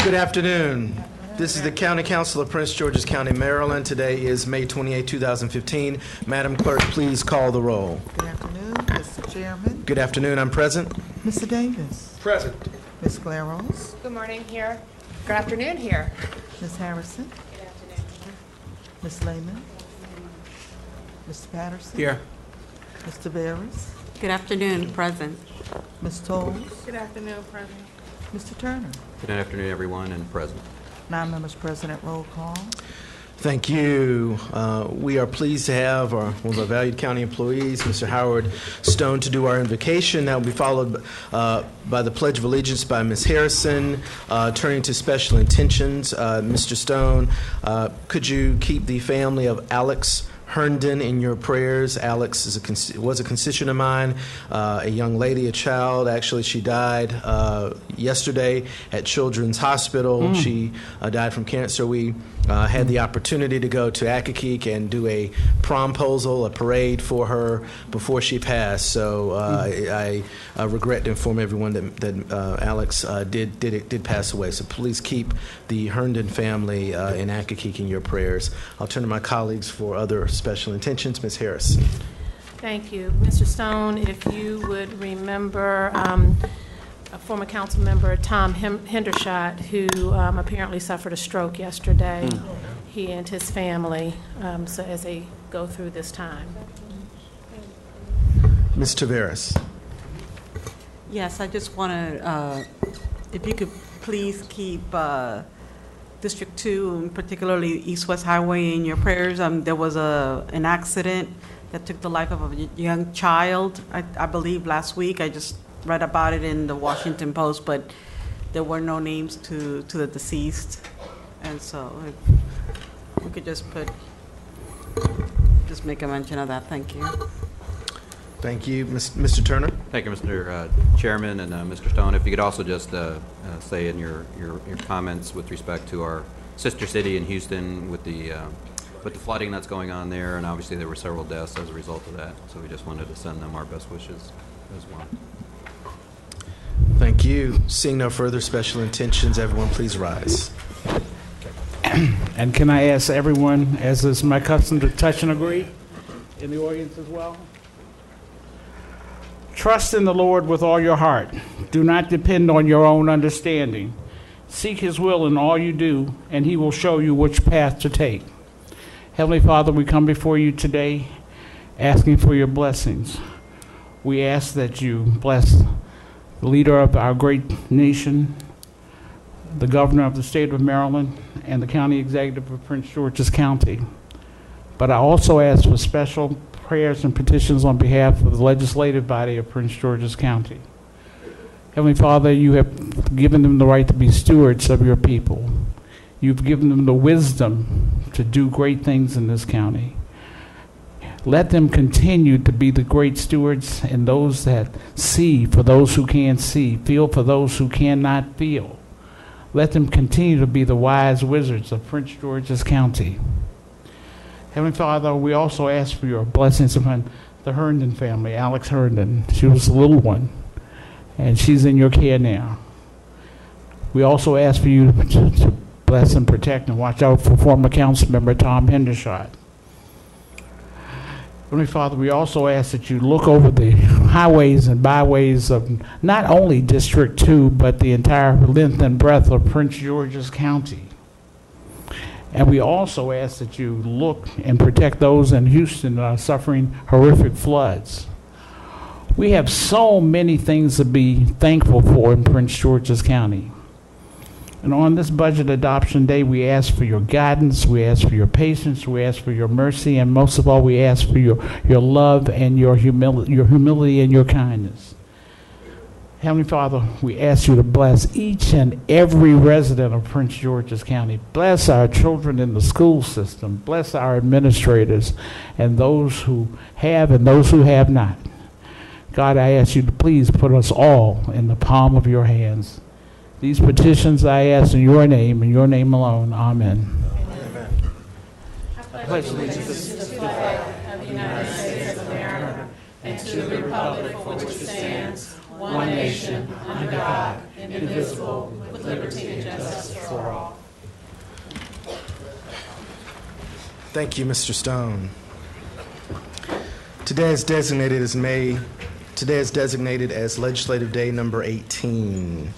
Good afternoon. This is the County Council of Prince George's County, Maryland. Today is May 28, 2015. Madam Clerk, please call the roll. Good afternoon, Mr. Chairman. Good afternoon. I'm present. Mr. Davis. Present. Ms. Claros. Good morning here. Good afternoon here. Ms. Harrison. Good afternoon. Ms. Lehman. Mr. Patterson. Here. Mr. Barris. Good afternoon, present. Ms. Tolles. Good afternoon, President. Mr. Turner. Good afternoon, everyone, and present. 9 members present. Roll call. Thank you. We are pleased to have one of our valued county employees, Mr. Howard Stone, to do our invocation. That will be followed by the Pledge of Allegiance by Ms. Harrison. Turning to special intentions, Mr. Stone, could you keep the family of Alex Herndon in your prayers? Alex was a constituent of mine, a young lady, a child. Actually, she died yesterday at Children's Hospital. She died from cancer. We had the opportunity to go to Accokeek and do a promposal, a parade for her before she passed. So I regret to inform everyone that Alex did pass away. So please keep the Herndon family in Accokeek in your prayers. I'll turn to my colleagues for other special intentions. Ms. Harris. Thank you. Mr. Stone, if you would remember a former council member, Tom Hendershot, who apparently suffered a stroke yesterday, he and his family, so as they go through this time. Ms. Taveras. Yes, I just want to, if you could please keep District 2, and particularly East-West Highway, in your prayers. There was an accident that took the life of a young child, I believe, last week. I just read about it in the Washington Post, but there were no names to the deceased. And so if we could just make a mention of that. Thank you. Thank you. Mr. Turner. Thank you, Mr. Chairman, and Mr. Stone. If you could also just say in your comments with respect to our sister city in Houston with the flooding that's going on there, and obviously there were several deaths as a result of that. So we just wanted to send them our best wishes as well. Thank you. Seeing no further special intentions, everyone please rise. And can I ask everyone, as is my custom, to touch and agree in the audience as well? Trust in the Lord with all your heart. Do not depend on your own understanding. Seek his will in all you do, and he will show you which path to take. Heavenly Father, we come before you today asking for your blessings. We ask that you bless the leader of our great nation, the governor of the state of Maryland, and the county executive of Prince George's County. But I also ask for special prayers and petitions on behalf of the legislative body of Prince George's County. Heavenly Father, you have given them the right to be stewards of your people. You've given them the wisdom to do great things in this county. Let them continue to be the great stewards and those that see for those who can't see, feel for those who cannot feel. Let them continue to be the wise wizards of Prince George's County. Heavenly Father, we also ask for your blessings upon the Herndon family, Alex Herndon. She was a little one, and she's in your care now. We also ask for you to bless and protect and watch out for former council member Tom Hendershot. Heavenly Father, we also ask that you look over the highways and byways of not only District 2, but the entire length and breadth of Prince George's County. And we also ask that you look and protect those in Houston that are suffering horrific floods. We have so many things to be thankful for in Prince George's County. And on this budget adoption day, we ask for your guidance, we ask for your patience, we ask for your mercy, and most of all, we ask for your love and your humility and your kindness. Heavenly Father, we ask you to bless each and every resident of Prince George's County. Bless our children in the school system. Bless our administrators and those who have and those who have not. God, I ask you to please put us all in the palm of your hands. These petitions I ask in your name alone. Amen. Amen. I pledge allegiance to the flag of the United States of America and to the republic for which it stands, one nation, under God, indivisible, with liberty and justice for all. Thank you, Mr. Stone. Today is designated as Legislative Day number 18.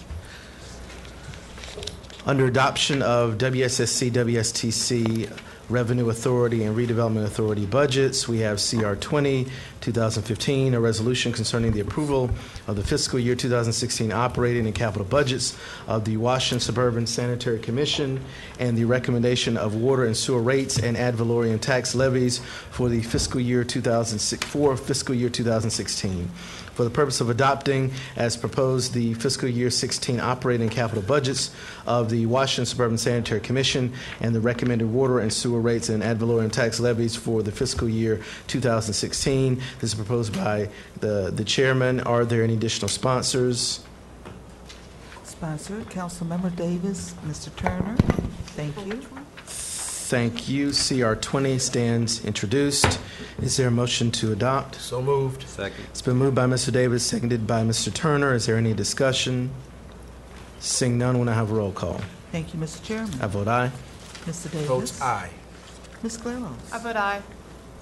Under adoption of WSSC, WSTC, Revenue Authority, and Redevelopment Authority budgets, we have CR 20, 2015, a resolution concerning the approval of the fiscal year 2016 operating and capital budgets of the Washington Suburban Sanitary Commission and the recommendation of water and sewer rates and ad valorem tax levies for the fiscal year 2016. For the purpose of adopting, as proposed, the fiscal year 16 operating and capital budgets of the Washington Suburban Sanitary Commission and the recommended water and sewer rates and ad valorem tax levies for the fiscal year 2016. This is proposed by the chairman. Are there any additional sponsors? Sponsored, Councilmember Davis, Mr. Turner. Thank you. Thank you. CR 20 stands introduced. Is there a motion to adopt? So moved. Second. It's been moved by Mr. Davis, seconded by Mr. Turner. Is there any discussion? Seeing none, will I have a roll call? Thank you, Mr. Chairman. I vote aye. Mr. Davis. Votes aye. Ms. Claros. I vote aye.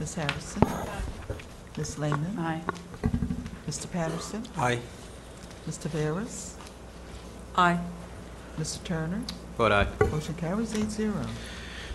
Ms. Harrison. Ms. Lehman. Aye. Mr. Patterson. Aye. Mr. Barris. Aye. Mr. Turner. Vote aye. Motion carries 8-0.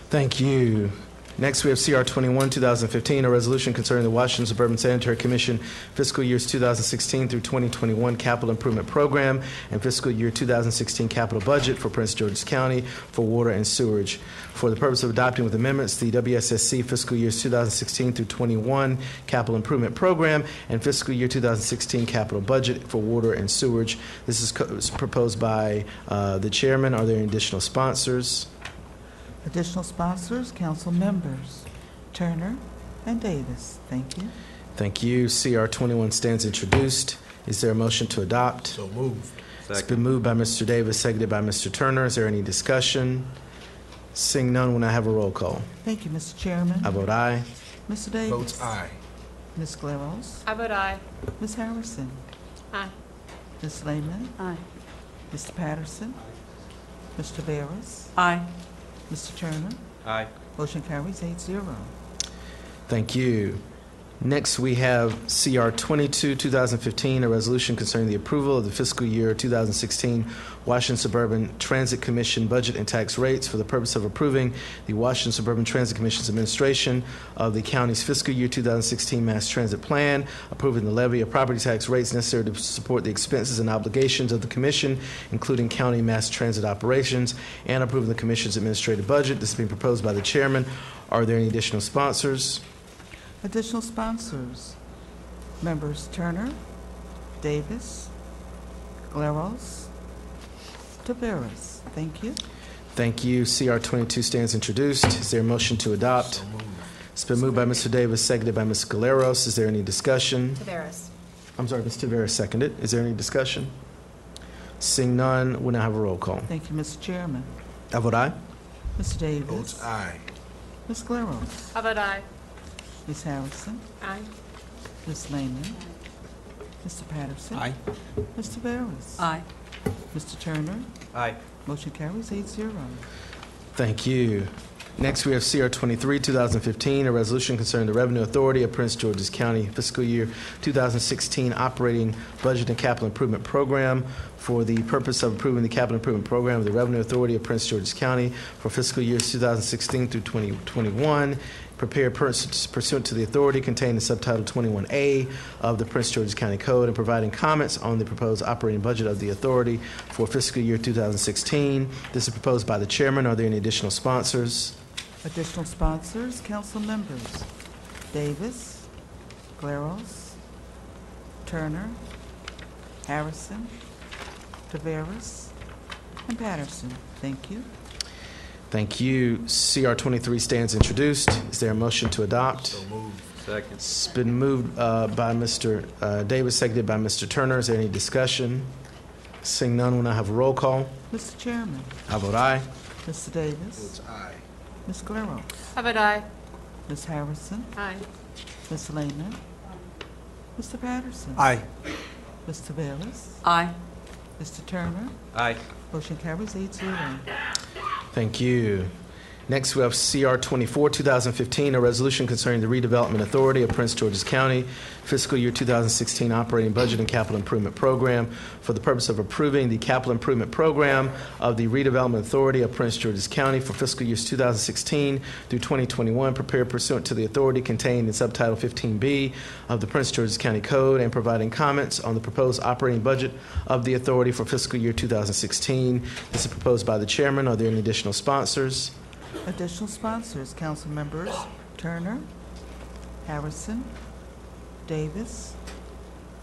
Thank you. Next, we have CR 21, 2015, a resolution concerning the Washington Suburban Sanitary Commission fiscal years 2016 through 2021 capital improvement program and fiscal year 2016 capital budget for Prince George's County for water and sewerage. For the purpose of adopting with amendments the WSSC fiscal years 2016 through 21 capital improvement program and fiscal year 2016 capital budget for water and sewerage. This is proposed by the chairman. Are there any additional sponsors? Additional sponsors, council members Turner and Davis. Thank you. Thank you. CR 21 stands introduced. Is there a motion to adopt? So moved. It's Second. been moved by Mr. Davis, seconded by Mr. Turner. Is there any discussion? Seeing none, will I have a roll call? Thank you, Mr. Chairman. I vote aye. Mr. Davis. Votes aye. Ms. Claros. I vote aye. Ms. Harrison. Aye. Ms. Lehman. Aye. Mr. Patterson. Mr. Barris. Aye. Mr. Turner. Aye. Motion carries 8-0. Thank you. Next, we have CR 22, 2015, a resolution concerning the approval of the fiscal year 2016 Washington Suburban Transit Commission budget and tax rates for the purpose of approving the Washington Suburban Transit Commission's administration of the county's fiscal year 2016 mass transit plan, approving the levy of property tax rates necessary to support the expenses and obligations of the commission, including county mass transit operations, and approving the commission's administrative budget. This is being proposed by the chairman. Are there any additional sponsors? Additional sponsors, members Turner, Davis, Claros, Taveras. Thank you. Thank you. CR 22 stands introduced. Is there a motion to adopt? So moved. It's been moved by Mr. Davis, seconded by Ms. Galeros. Is there any discussion? Taveras. I'm sorry, Ms. Taveras seconded. Is there any discussion? Seeing none, we'll now have a roll call. Thank you, Mr. Chairman. I vote aye. Mr. Davis. Votes aye. Ms. Claros. I vote aye. Ms. Harrison. Aye. Ms. Lehman. Mr. Patterson. Aye. Mr. Barris. Aye. Mr. Turner. Aye. Motion carries 8-0. Thank you. Next, we have CR 23, 2015, a resolution concerning the Revenue Authority of Prince George's County fiscal year 2016 operating budget and capital improvement program for the purpose of approving the capital improvement program of the Revenue Authority of Prince George's County for fiscal years 2016 through 2021, prepared pursuant to the authority contained in Subtitle 21A of the Prince George's County Code, and providing comments on the proposed operating budget of the authority for fiscal year 2016. This is proposed by the chairman. Are there any additional sponsors? Additional sponsors, council members Davis, Claros, Turner, Harrison, Taveras, and Patterson. Thank you. Thank you. CR 23 stands introduced. Is there a motion to adopt? So moved. Second. It's been moved by Mr. Davis, seconded by Mr. Turner. Is there any discussion? Seeing none, we'll now have a roll call. Mr. Chairman. I vote aye. Mr. Davis. Votes aye. Ms. Claros. I vote aye. Ms. Harrison. Aye. Ms. Lehman. Mr. Patterson. Aye. Ms. Taveras? Aye. Mr. Turner? Aye. Motion carries 8-0. Thank you. Next, we have CR 24, 2015, a resolution concerning the redevelopment authority of Prince George's County fiscal year 2016 operating budget and capital improvement program for the purpose of approving the capital improvement program of the redevelopment authority of Prince George's County for fiscal years 2016 through 2021, prepared pursuant to the authority contained in subtitle 15B of the Prince George's County Code, and providing comments on the proposed operating budget of the authority for fiscal year 2016. This is proposed by the chairman. Are there any additional sponsors? Additional sponsors, council members Turner, Harrison, Davis,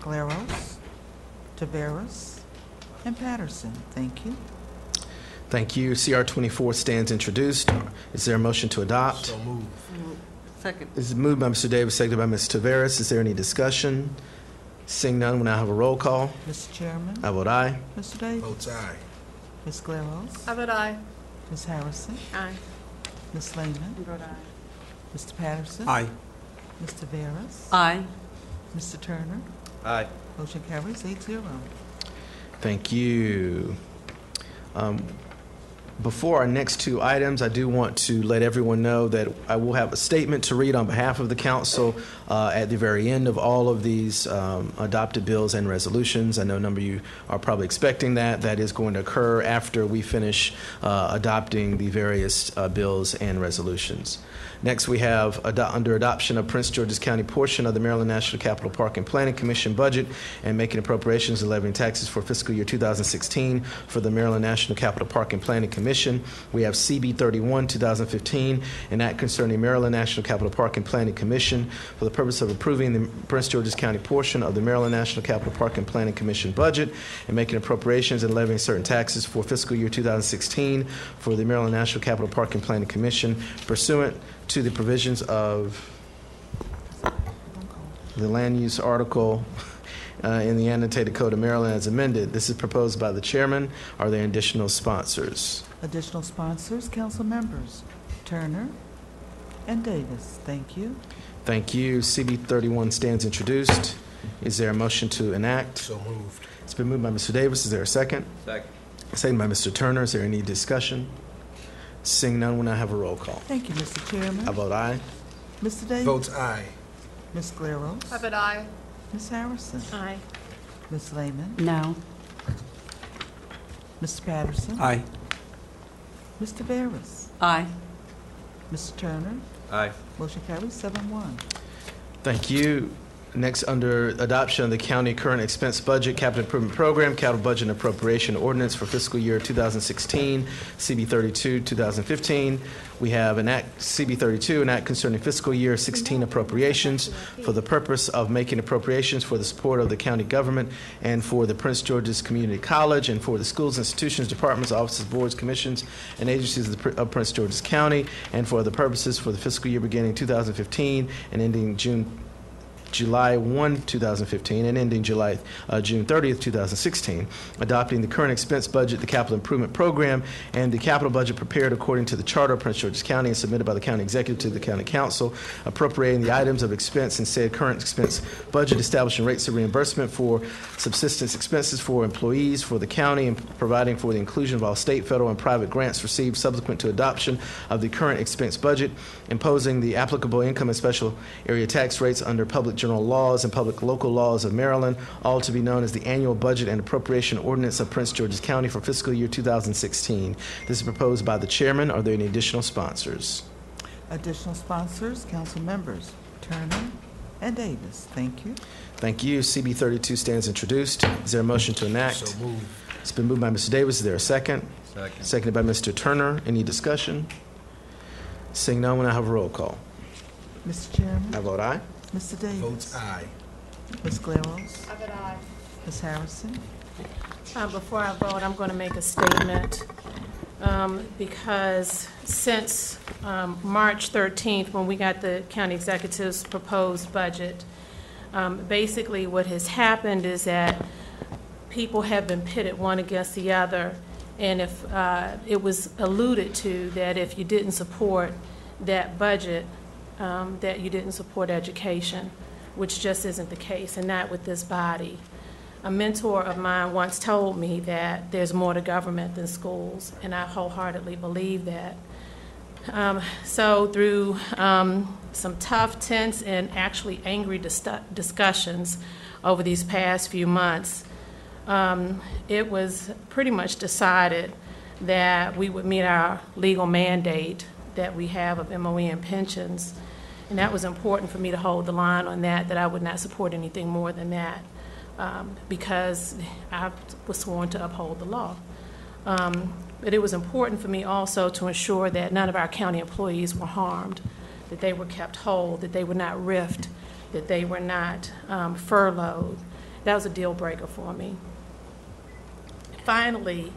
Claros, Taveras, and Patterson. Thank you. Thank you. CR 24 stands introduced. Is there a motion to adopt? Second. This is moved by Mr. Davis, seconded by Ms. Taveras. Is there any discussion? Seeing none, we'll now have a roll call. Mr. Chairman? I vote aye. Mr. Davis? Votes aye. Ms. Claros? I vote aye. Ms. Harrison? Aye. Ms. Lehman? Vote aye. Mr. Patterson? Aye. Ms. Taveras? Aye. Mr. Turner? Aye. Motion carries 8-0. Thank you. Before our next two items, I do want to let everyone know that I will have a statement to read on behalf of the council at the very end of all of these adopted bills and resolutions. I know a number of you are probably expecting that. That is going to occur after we finish adopting the various bills and resolutions. Next, we have under adoption of Prince George's County portion of the Maryland National Capital Park and Planning Commission budget and making appropriations and levying taxes for fiscal year 2016 for the Maryland National Capital Park and Planning Commission. We have CB 31, 2015, an act concerning Maryland National Capital Park and Planning Commission for the purpose of approving the Prince George's County portion of the Maryland National Capital Park and Planning Commission budget and making appropriations and levying certain taxes for fiscal year 2016 for the Maryland National Capital Park and Planning Commission pursuant to the provisions of the land use article in the annotated code of Maryland as amended. This is proposed by the chairman. Are there additional sponsors? Additional sponsors, council members Turner and Davis. Thank you. Thank you. CB 31 stands introduced. Is there a motion to enact? So moved. It's been moved by Mr. Davis. Is there a second? Second. Second by Mr. Turner. Is there any discussion? Seeing none, we'll now have a roll call. Thank you, Mr. Chairman. I vote aye. Mr. Davis? Votes aye. Ms. Claros? I vote aye. Ms. Harrison? Aye. Ms. Lehman? No. Mr. Patterson? Aye. Ms. Taveras? Aye. Mr. Turner? Aye. Motion carries 7-1. Thank you. Next, under adoption of the county current expense budget, capital improvement program, capital budget and appropriation ordinance for fiscal year 2016, CB 32, 2015. We have an act, CB 32, an act concerning fiscal year 16 appropriations for the purpose of making appropriations for the support of the county government and for the Prince George's Community College and for the schools, institutions, departments, offices, boards, commissions, and agencies of Prince George's County, and for the purposes for the fiscal year beginning 2015 and ending July 1, 2015, and ending June 30th, 2016, adopting the current expense budget, the capital improvement program, and the capital budget prepared according to the charter of Prince George's County and submitted by the county executive to the county council, appropriating the items of expense in said current expense budget, establishing rates of reimbursement for subsistence expenses for employees for the county, and providing for the inclusion of all state, federal, and private grants received subsequent to adoption of the current expense budget, imposing the applicable income and special area tax rates under public general laws and public local laws of Maryland, all to be known as the annual budget and appropriation ordinance of Prince George's County for fiscal year 2016. This is proposed by the chairman. Are there any additional sponsors? Additional sponsors, council members Turner and Davis. Thank you. Thank you. CB 32 stands introduced. Is there a motion to enact? So moved. It's been moved by Mr. Davis. Is there a second? Second. Seconded by Mr. Turner. Any discussion? Seeing none, we'll now have a roll call. Mr. Chairman? I vote aye. Mr. Davis? Votes aye. Ms. Claros? I vote aye. Ms. Harrison? Before I vote, I'm going to make a statement because since March 13th, when we got the county executive's proposed budget, basically what has happened is that people have been pitted one against the other, and if it was alluded to that if you didn't support that budget, that you didn't support education, which just isn't the case, and not with this body. A mentor of mine once told me that there's more to government than schools, and I wholeheartedly believe that. So through some tough, tense, and actually angry discussions over these past few months, it was pretty much decided that we would meet our legal mandate that we have of MOE and pensions. And that was important for me to hold the line on that I would not support anything more than that, because I was sworn to uphold the law. But it was important for me also to ensure that none of our county employees were harmed, that they were kept whole, that they were not riffed, that they were not furloughed. That was a deal breaker for me. Finally,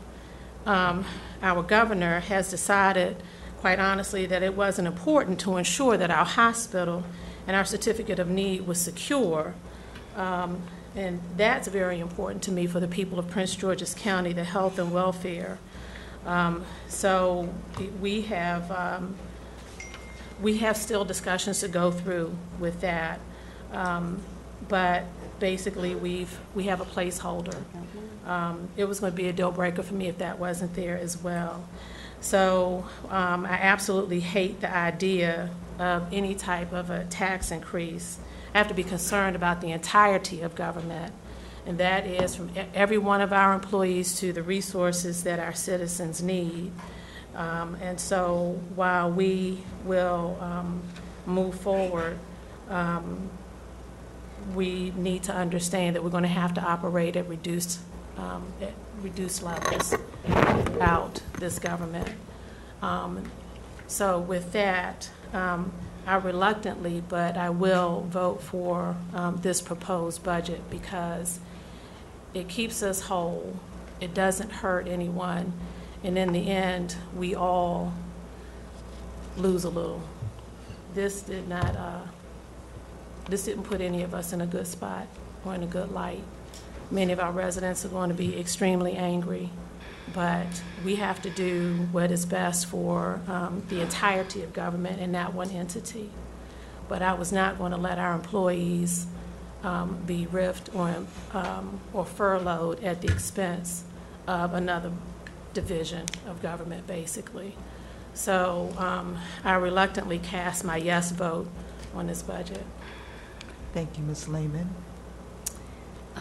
our governor has decided, quite honestly, that it wasn't important to ensure that our hospital and our certificate of need was secure. And that's very important to me for the people of Prince George's County, the health and welfare. So we have still discussions to go through with that. But basically, we have a placeholder. It was going to be a deal breaker for me if that wasn't there as well. So I absolutely hate the idea of any type of a tax increase. I have to be concerned about the entirety of government, and that is from every one of our employees to the resources that our citizens need. And so while we will move forward, we need to understand that we're going to have to operate at reduced levels throughout this government. So with that, I reluctantly, but I will vote for this proposed budget because it keeps us whole, it doesn't hurt anyone, and in the end, we all lose a little. This didn't put any of us in a good spot or in a good light. Many of our residents are going to be extremely angry, but we have to do what is best for the entirety of government and not one entity. But I was not going to let our employees be riffed or furloughed at the expense of another division of government, basically. So I reluctantly cast my yes vote on this budget. Thank you, Ms. Lehman.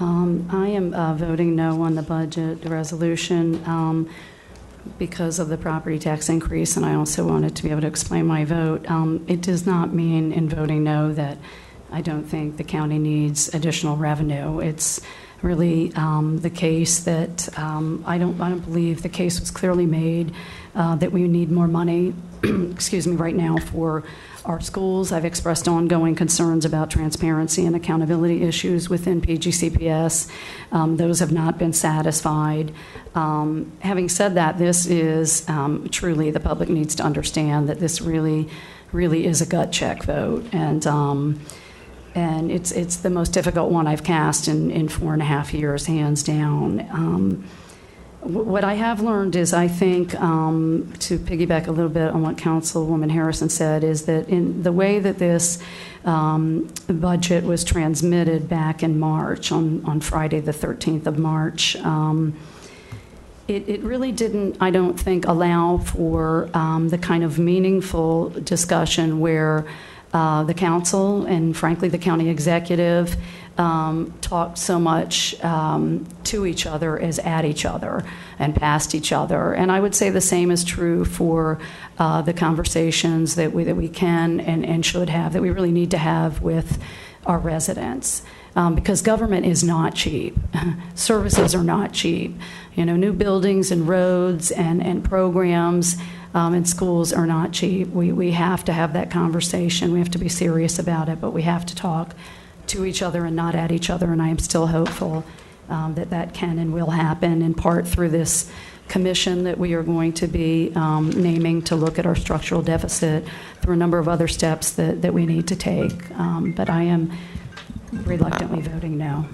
I am voting no on the budget, the resolution, because of the property tax increase, and I also wanted to be able to explain my vote. It does not mean in voting no that I don't think the county needs additional revenue. It's really the case that I don't believe the case was clearly made that we need more money, excuse me, right now for our schools. I've expressed ongoing concerns about transparency and accountability issues within PGCPS. Those have not been satisfied. Having said that, this is truly, the public needs to understand that this really is a gut check vote. And it's the most difficult one I've cast in 4.5 years, hands down. What I have learned is, I think, to piggyback a little bit on what Councilwoman Harrison said, is that in the way that this budget was transmitted back in March, on Friday the 13th of March, it really didn't, I don't think, allow for the kind of meaningful discussion where the council and, frankly, the county executive talked so much to each other as at each other and past each other. And I would say the same is true for the conversations that we can and should have, that we really need to have with our residents. Because government is not cheap. Services are not cheap. You know, new buildings and roads and programs and schools are not cheap. We have to have that conversation. We have to be serious about it, but we have to talk to each other and not at each other, and I am still hopeful that can and will happen, in part through this commission that we are going to be naming to look at our structural deficit, through a number of other steps that we need to take. But I am reluctantly voting no.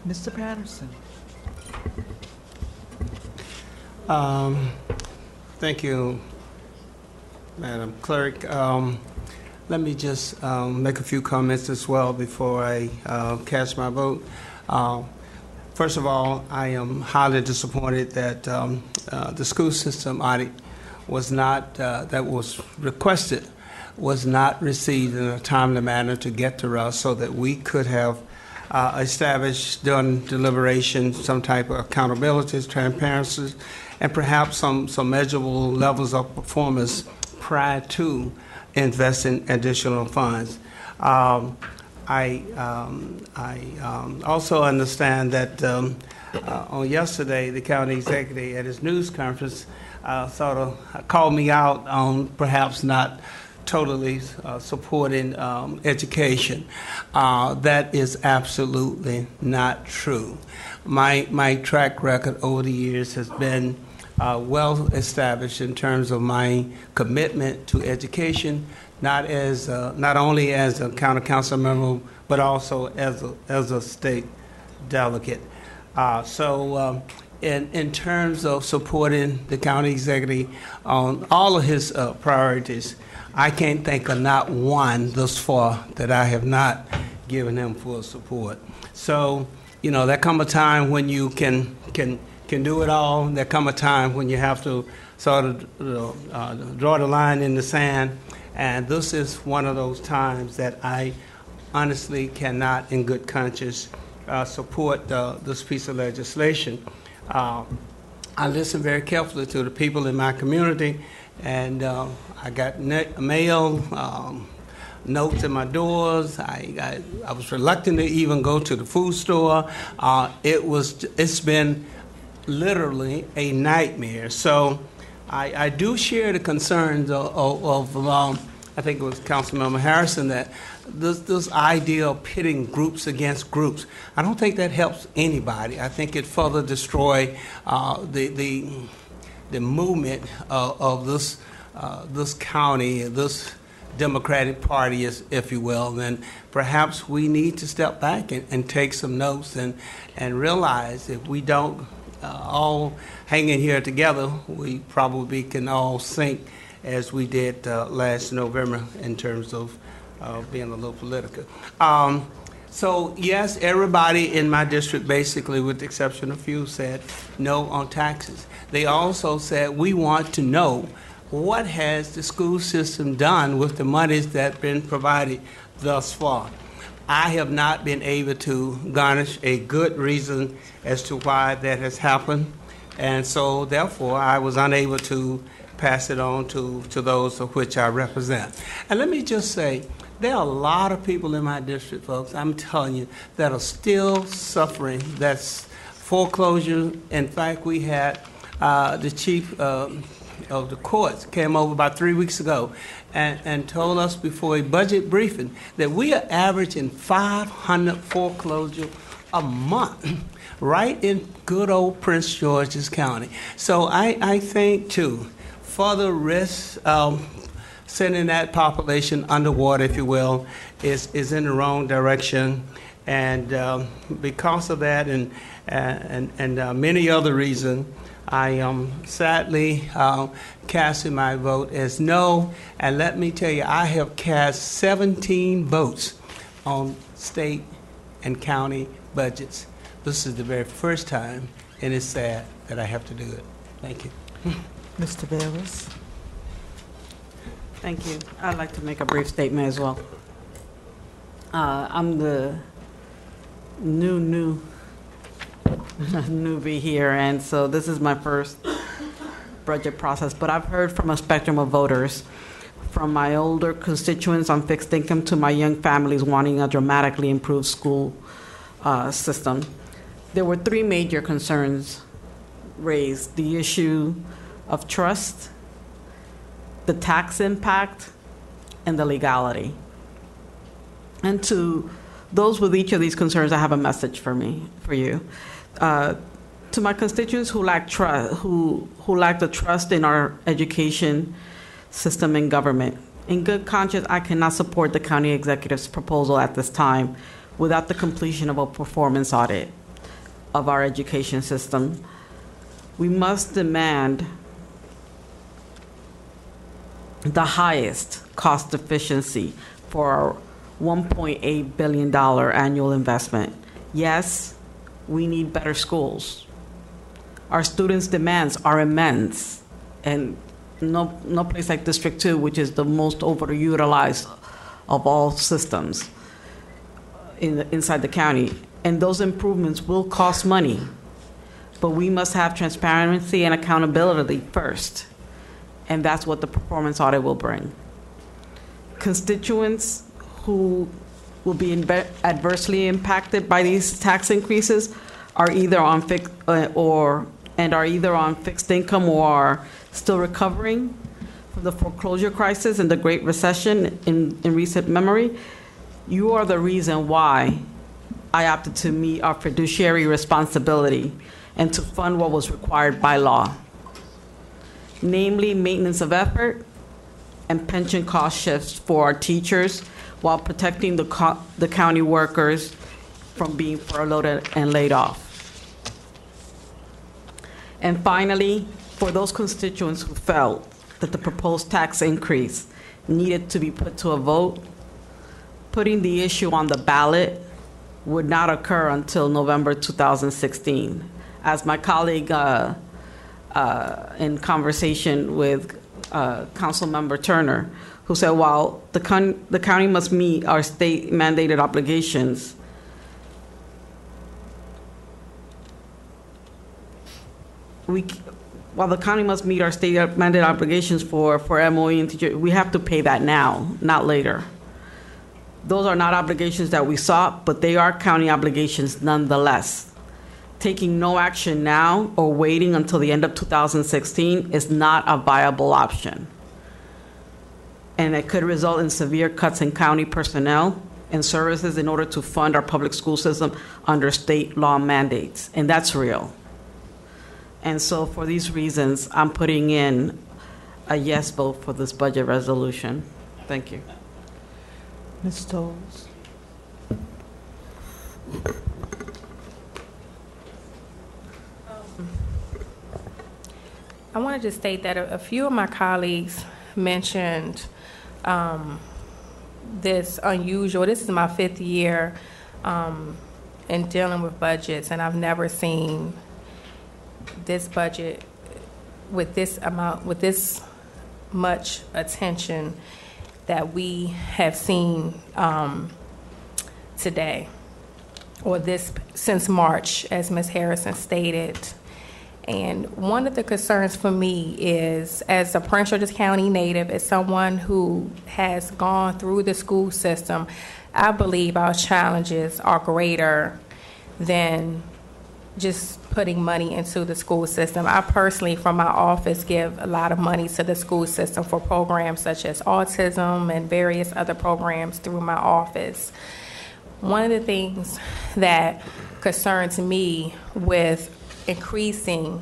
Mr. Patterson. Thank you, Madam Clerk. Let me just make a few comments as well before I cast my vote. First of all, I am highly disappointed that the school system audit was not, that was requested, was not received in a timely manner to get to us so that we could have established during deliberation some type of accountability, transparency, and perhaps some measurable levels of performance prior to investing additional funds. I also understand that on yesterday, the county executive at his news conference sort of called me out on perhaps not totally supporting education. That is absolutely not true. My track record over the years has been well established in terms of my commitment to education, not only as a county council member, but also as a state delegate. In terms of supporting the county executive on all of his priorities, I can't think of not one thus far that I have not given him full support. So, there come a time when you can do it all. There come a time when you have to sort of draw the line in the sand. And this is one of those times that I honestly cannot, in good conscience, support this piece of legislation. I listen very carefully to the people in my community, and I got mail, notes at my doors. I was reluctant to even go to the food store. It's been literally a nightmare. So I do share the concerns of I think it was Councilmember Harrison, that this idea of pitting groups against groups, I don't think that helps anybody. I think it further destroys the movement of this county, this Democratic Party, if you will. Then perhaps we need to step back and take some notes and realize if we don't all hang in here together, we probably can all sink as we did last November in terms of being a little political. So yes, everybody in my district, basically with the exception of a few, said no on taxes. They also said we want to know what has the school system done with the monies that have been provided thus far. I have not been able to garnish a good reason as to why that has happened, and so therefore I was unable to pass it on to those of which I represent. And let me just say, there are a lot of people in my district, folks, I'm telling you, that are still suffering. That's foreclosure. In fact, we had the chief of the courts came over about 3 weeks ago and told us before a budget briefing that we are averaging 500 foreclosures a month right in good old Prince George's County. So I think, too, further risk sending that population underwater, if you will, is in the wrong direction. And because of that and many other reasons, I am sadly casting my vote as no. And let me tell you, I have cast 17 votes on state and county budgets. This is the very first time, and it's sad that I have to do it. Thank you. Mr. Barris. Thank you. I'd like to make a brief statement as well. I'm the newbie here, and so this is my first budget process, but I've heard from a spectrum of voters, from my older constituents on fixed income to my young families wanting a dramatically improved school system. There were three major concerns raised: the issue of trust, the tax impact, and the legality. And to those with each of these concerns, I have a message for you. To my constituents who lack trust, who lack the trust in our education system and government, in good conscience, I cannot support the county executive's proposal at this time without the completion of a performance audit of our education system. We must demand the highest cost efficiency for our $1.8 billion annual investment Yes, we need better schools. Our students' demands are immense, and no place like District 2, which is the most overutilized of all systems inside the county. And those improvements will cost money, but we must have transparency and accountability first, and that's what the performance audit will bring. Constituents who will be adversely impacted by these tax increases are either on fixed income or are still recovering from the foreclosure crisis and the Great Recession in recent memory. You are the reason why I opted to meet our fiduciary responsibility and to fund what was required by law, namely maintenance of effort and pension cost shifts for our teachers while protecting the county workers from being furloughed and laid off. And finally, for those constituents who felt that the proposed tax increase needed to be put to a vote, putting the issue on the ballot would not occur until November 2016. As my colleague in conversation with Councilmember Turner, who said, while the county must meet our state mandated obligations, while the county must meet our state mandated obligations for MOE and teacher, we have to pay that now, not later. Those are not obligations that we sought, but they are county obligations nonetheless. Taking no action now or waiting until the end of 2016 is not a viable option. And it could result in severe cuts in county personnel and services in order to fund our public school system under state law mandates, and that's real. And so for these reasons, I'm putting in a yes vote for this budget resolution. Thank you. Ms. Tolles? I wanted to state that a few of my colleagues mentioned this is my 5th year in dealing with budgets, and I've never seen this budget with this much attention that we have seen today, or since March, as Ms. Harrison stated. And one of the concerns for me is, as a Prince George's County native, as someone who has gone through the school system, I believe our challenges are greater than just putting money into the school system. I personally, from my office, give a lot of money to the school system for programs such as autism and various other programs through my office. One of the things that concerns me with increasing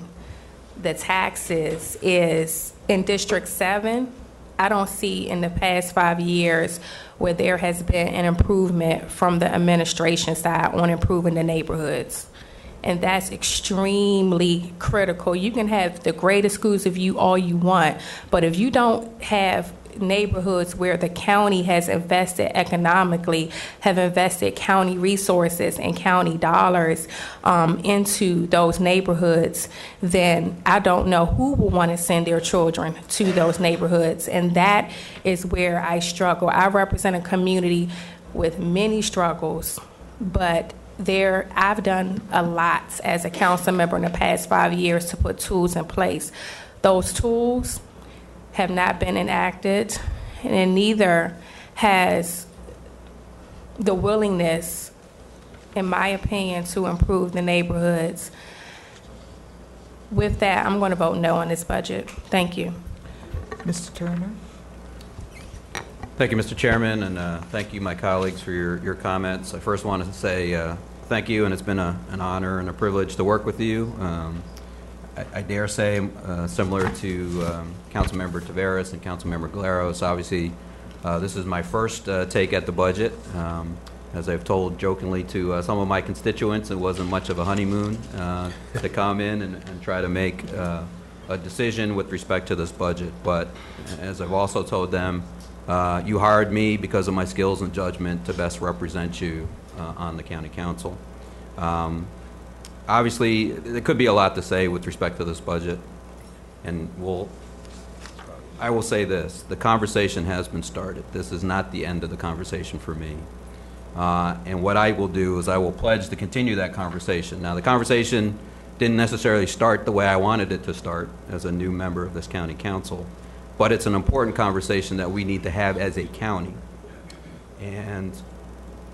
the taxes is in District 7, I don't see in the past 5 years where there has been an improvement from the administration side on improving the neighborhoods. And that's extremely critical. You can have the greatest schools all you want, but if you don't have neighborhoods where the county has invested economically, have invested county resources and county dollars into those neighborhoods, then I don't know who will want to send their children to those neighborhoods. And that is where I struggle. I represent a community with many struggles, but I've done a lot as a council member in the past 5 years to put tools in place. Those tools have not been enacted, and neither has the willingness, in my opinion, to improve the neighborhoods. With that, I'm going to vote no on this budget. Thank you. Mr. Turner? Thank you, Mr. Chairman, and thank you, my colleagues, for your comments. I first want to say thank you, and it's been an honor and a privilege to work with you. I dare say, similar to Councilmember Taveras and Councilmember Galeros, obviously this is my first take at the budget. As I've told jokingly to some of my constituents, it wasn't much of a honeymoon to come in and try to make a decision with respect to this budget. But as I've also told them, you hired me because of my skills and judgment to best represent you on the county council. Obviously, there could be a lot to say with respect to this budget, and I will say this, the conversation has been started. This is not the end of the conversation for me. And what I will do is I will pledge to continue that conversation. Now, the conversation didn't necessarily start the way I wanted it to start as a new member of this county council, but it's an important conversation that we need to have as a county. And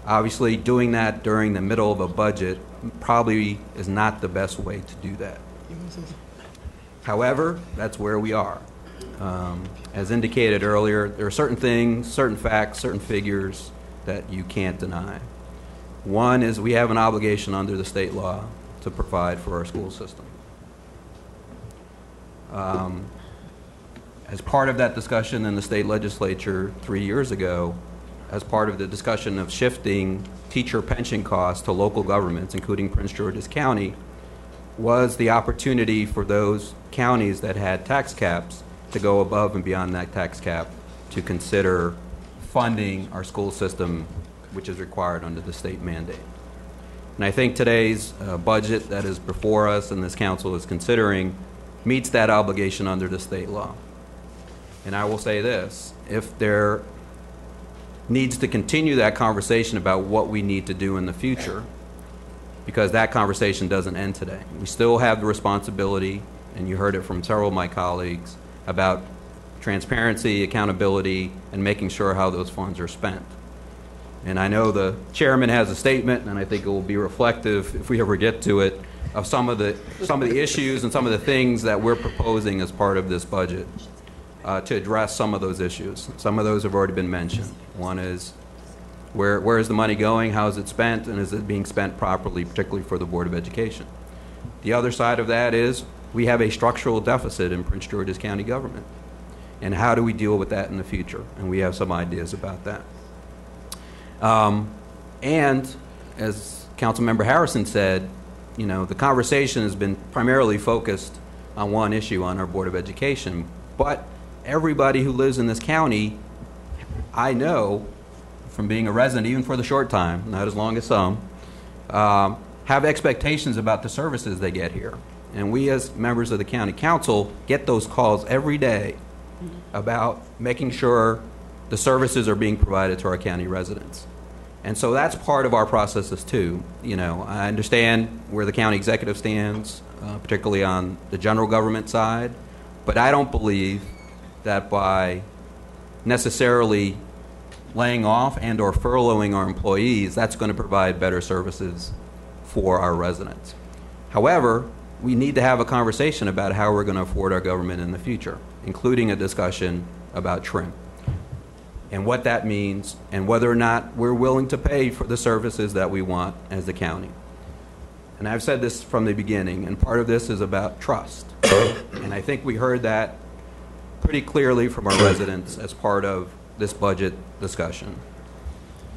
obviously, doing that during the middle of a budget probably is not the best way to do that. However, that's where we are. As indicated earlier, there are certain things, certain facts, certain figures that you can't deny. One is we have an obligation under the state law to provide for our school system. As part of that discussion in the state legislature 3 years ago, as part of the discussion of shifting teacher pension costs to local governments, including Prince George's County, was the opportunity for those counties that had tax caps to go above and beyond that tax cap to consider funding our school system, which is required under the state mandate. And I think today's budget that is before us and this council is considering meets that obligation under the state law. And I will say this, if there needs to continue that conversation about what we need to do in the future, because that conversation doesn't end today. We still have the responsibility, and you heard it from several of my colleagues, about transparency, accountability, and making sure how those funds are spent. And I know the chairman has a statement, and I think it will be reflective, if we ever get to it, of some of the issues and some of the things that we're proposing as part of this budget to address some of those issues. Some of those have already been mentioned. One is, where is the money going? How is it spent? And is it being spent properly, particularly for the Board of Education? The other side of that is we have a structural deficit in Prince George's County government. And how do we deal with that in the future? And we have some ideas about that. And as Councilmember Harrison said, you know, the conversation has been primarily focused on one issue on our Board of Education. But everybody who lives in this county, I know, from being a resident, even for the short time, not as long as some, have expectations about the services they get here. And we as members of the county council get those calls every day about making sure the services are being provided to our county residents. And so that's part of our processes too. You know, I understand where the county executive stands, particularly on the general government side, but I don't believe that by necessarily laying off and or furloughing our employees, that's going to provide better services for our residents. However, we need to have a conversation about how we're going to afford our government in the future, including a discussion about TRIM and what that means and whether or not we're willing to pay for the services that we want as the county. And I've said this from the beginning, and part of this is about trust. And I think we heard that pretty clearly from our residents as part of this budget discussion,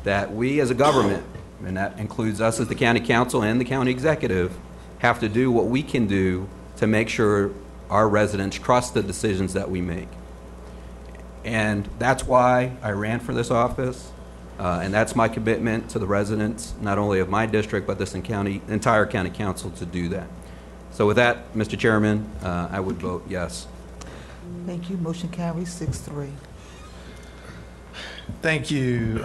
that we as a government, and that includes us as the county council and the county executive, have to do what we can do to make sure our residents trust the decisions that we make. And that's why I ran for this office, and that's my commitment to the residents, not only of my district, but this entire county council to do that. So with that, Mr. Chairman, I would vote yes. Thank you. Motion carries 6-3. Thank you.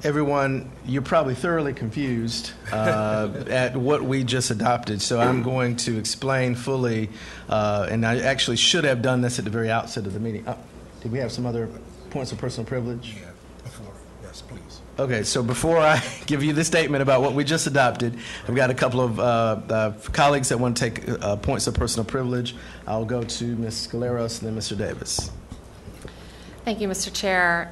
Everyone, you're probably thoroughly confused at what we just adopted, so I'm going to explain fully, and I actually should have done this at the very outset of the meeting. Did we have some other points of personal privilege? Yeah, before. Yes, please. Okay, so before I give you the statement about what we just adopted, I've got a couple of colleagues that want to take points of personal privilege. I'll go to Ms. Scaleros and then Mr. Davis. Thank you, Mr. Chair.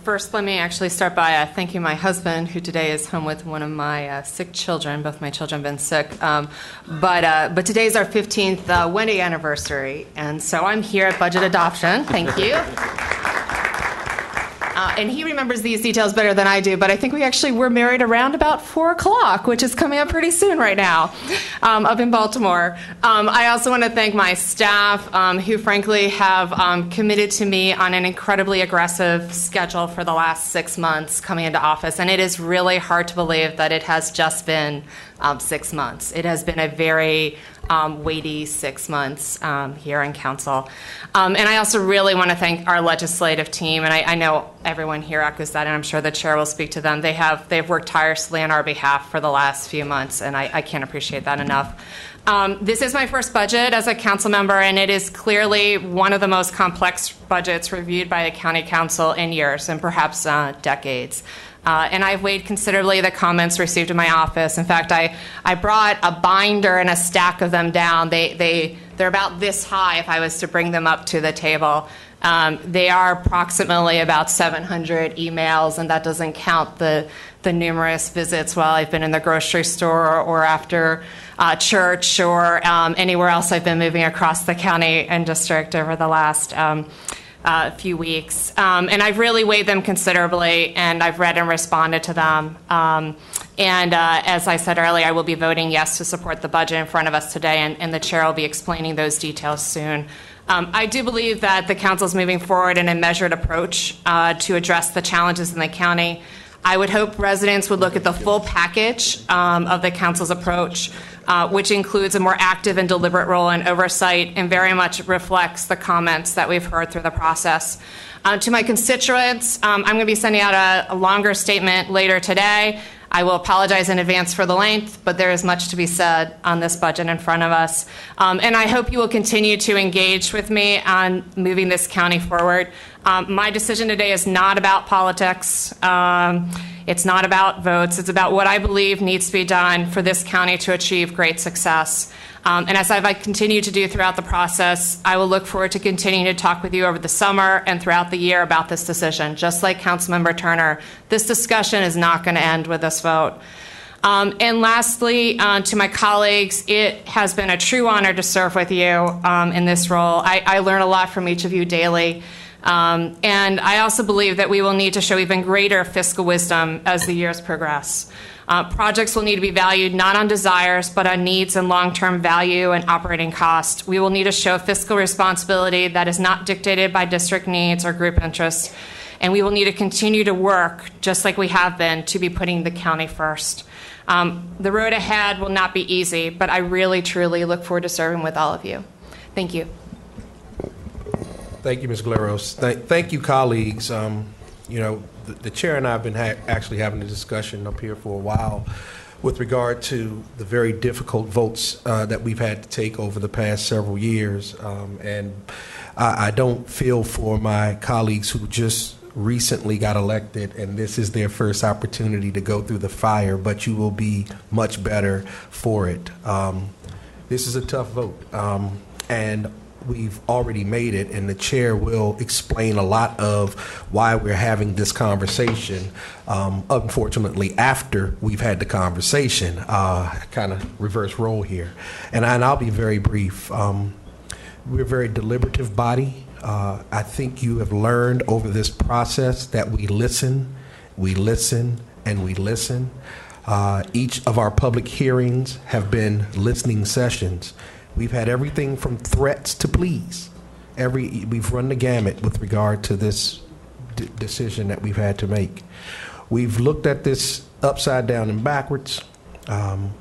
First, let me actually start by thanking my husband, who today is home with one of my sick children. Both my children have been sick. But today is our 15th wedding anniversary, and so I'm here at budget adoption. Thank you. And he remembers these details better than I do, but I think we actually were married around about 4 o'clock, which is coming up pretty soon right now, up in Baltimore. I also want to thank my staff, who frankly have committed to me on an incredibly aggressive schedule for the last 6 months coming into office. And it is really hard to believe that it has just been 6 months. It has been a very weighty 6 months here in council. And I also really want to thank our legislative team, and I know everyone here echoes that, and I'm sure the chair will speak to them. They've worked tirelessly on our behalf for the last few months, and I can't appreciate that enough. This is my first budget as a council member, and it is clearly one of the most complex budgets reviewed by the county council in years, and perhaps decades. And I've weighed considerably the comments received in my office. In fact, I brought a binder and a stack of them down. They're about this high if I was to bring them up to the table. They are approximately about 700 emails, and that doesn't count the numerous visits while I've been in the grocery store or after church or anywhere else I've been moving across the county and district over the last few weeks. And I've really weighed them considerably, and I've read and responded to them. As I said earlier, I will be voting yes to support the budget in front of us today, and the chair will be explaining those details soon. I do believe that the council is moving forward in a measured approach to address the challenges in the county. I would hope residents would look at the full package of the council's approach, which includes a more active and deliberate role in oversight and very much reflects the comments that we've heard through the process. To my constituents, I'm going to be sending out a longer statement later today. I will apologize in advance for the length, but there is much to be said on this budget in front of us. And I hope you will continue to engage with me on moving this county forward. My decision today is not about politics. It's not about votes. It's about what I believe needs to be done for this county to achieve great success. And as I continue to do throughout the process, I will look forward to continuing to talk with you over the summer and throughout the year about this decision. Just like Councilmember Turner, this discussion is not going to end with this vote. And lastly, to my colleagues, it has been a true honor to serve with you in this role. I learn a lot from each of you daily. And I also believe that we will need to show even greater fiscal wisdom as the years progress. Projects will need to be valued not on desires, but on needs and long-term value and operating cost. We will need to show fiscal responsibility that is not dictated by district needs or group interests. And we will need to continue to work, just like we have been, to be putting the county first. The road ahead will not be easy, but I really, truly look forward to serving with all of you. Thank you. Thank you, Ms. Galeros. Thank you, colleagues. You know, the chair and I have been actually having a discussion up here for a while with regard to the very difficult votes that we've had to take over the past several years. And I don't feel for my colleagues who just recently got elected and this is their first opportunity to go through the fire, but you will be much better for it. This is a tough vote. And we've already made it, and the chair will explain a lot of why we're having this conversation, unfortunately, after we've had the conversation. Kind of reverse role here. And I'll be very brief. We're a very deliberative body. I think you have learned over this process that we listen, and we listen. Each of our public hearings have been listening sessions. We've had everything from threats to pleas. We've run the gamut with regard to this decision that we've had to make. We've looked at this upside down and backwards.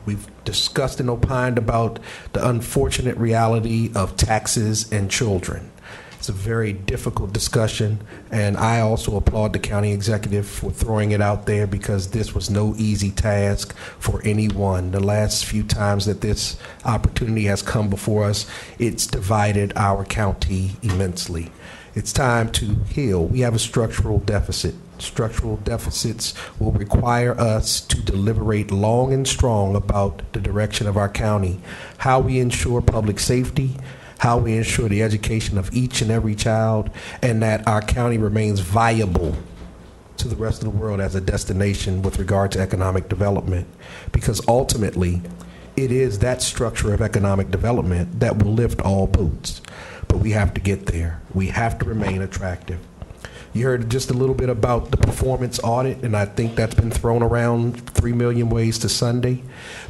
We've discussed and opined about the unfortunate reality of taxes and children. It's a very difficult discussion, and I also applaud the county executive for throwing it out there because this was no easy task for anyone. The last few times that this opportunity has come before us, it's divided our county immensely. It's time to heal. We have a structural deficit. Structural deficits will require us to deliberate long and strong about the direction of our county, how we ensure public safety, how we ensure the education of each and every child, and that our county remains viable to the rest of the world as a destination with regard to economic development. Because ultimately, it is that structure of economic development that will lift all boats. But we have to get there. We have to remain attractive. You heard just a little bit about the performance audit, and I think that's been thrown around 3 million ways to Sunday.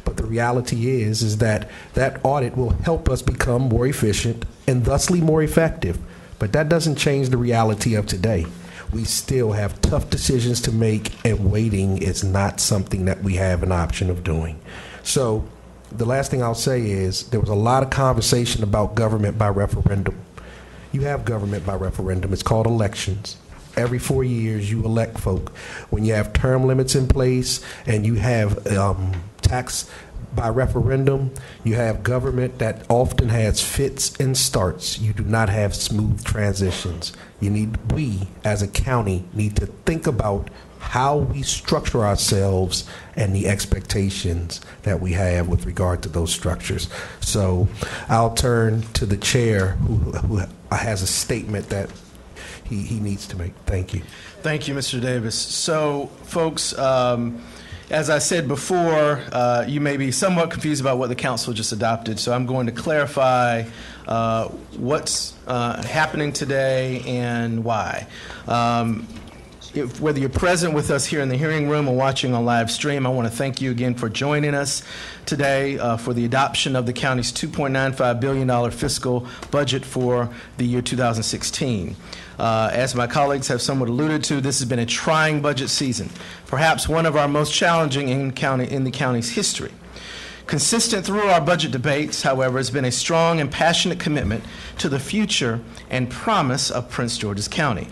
But the reality is that that audit will help us become more efficient and thusly more effective. But that doesn't change the reality of today. We still have tough decisions to make, and waiting is not something that we have an option of doing. So the last thing I'll say is there was a lot of conversation about government by referendum. You have government by referendum. It's called elections. Every 4 years, you elect folk. When you have term limits in place and you have tax by referendum, you have government that often has fits and starts. You do not have smooth transitions. We, as a county, need to think about how we structure ourselves and the expectations that we have with regard to those structures. So I'll turn to the chair who has a statement that he needs to make. Thank you. Thank you, Mr. Davis. So, folks, as I said before, you may be somewhat confused about what the council just adopted, so I'm going to clarify what's happening today and why. Whether you're present with us here in the hearing room or watching on live stream, I want to thank you again for joining us today for the adoption of the county's $2.95 billion fiscal budget for the year 2016. As my colleagues have somewhat alluded to, this has been a trying budget season, perhaps one of our most challenging in the county's history. Consistent through our budget debates, however, has been a strong and passionate commitment to the future and promise of Prince George's County,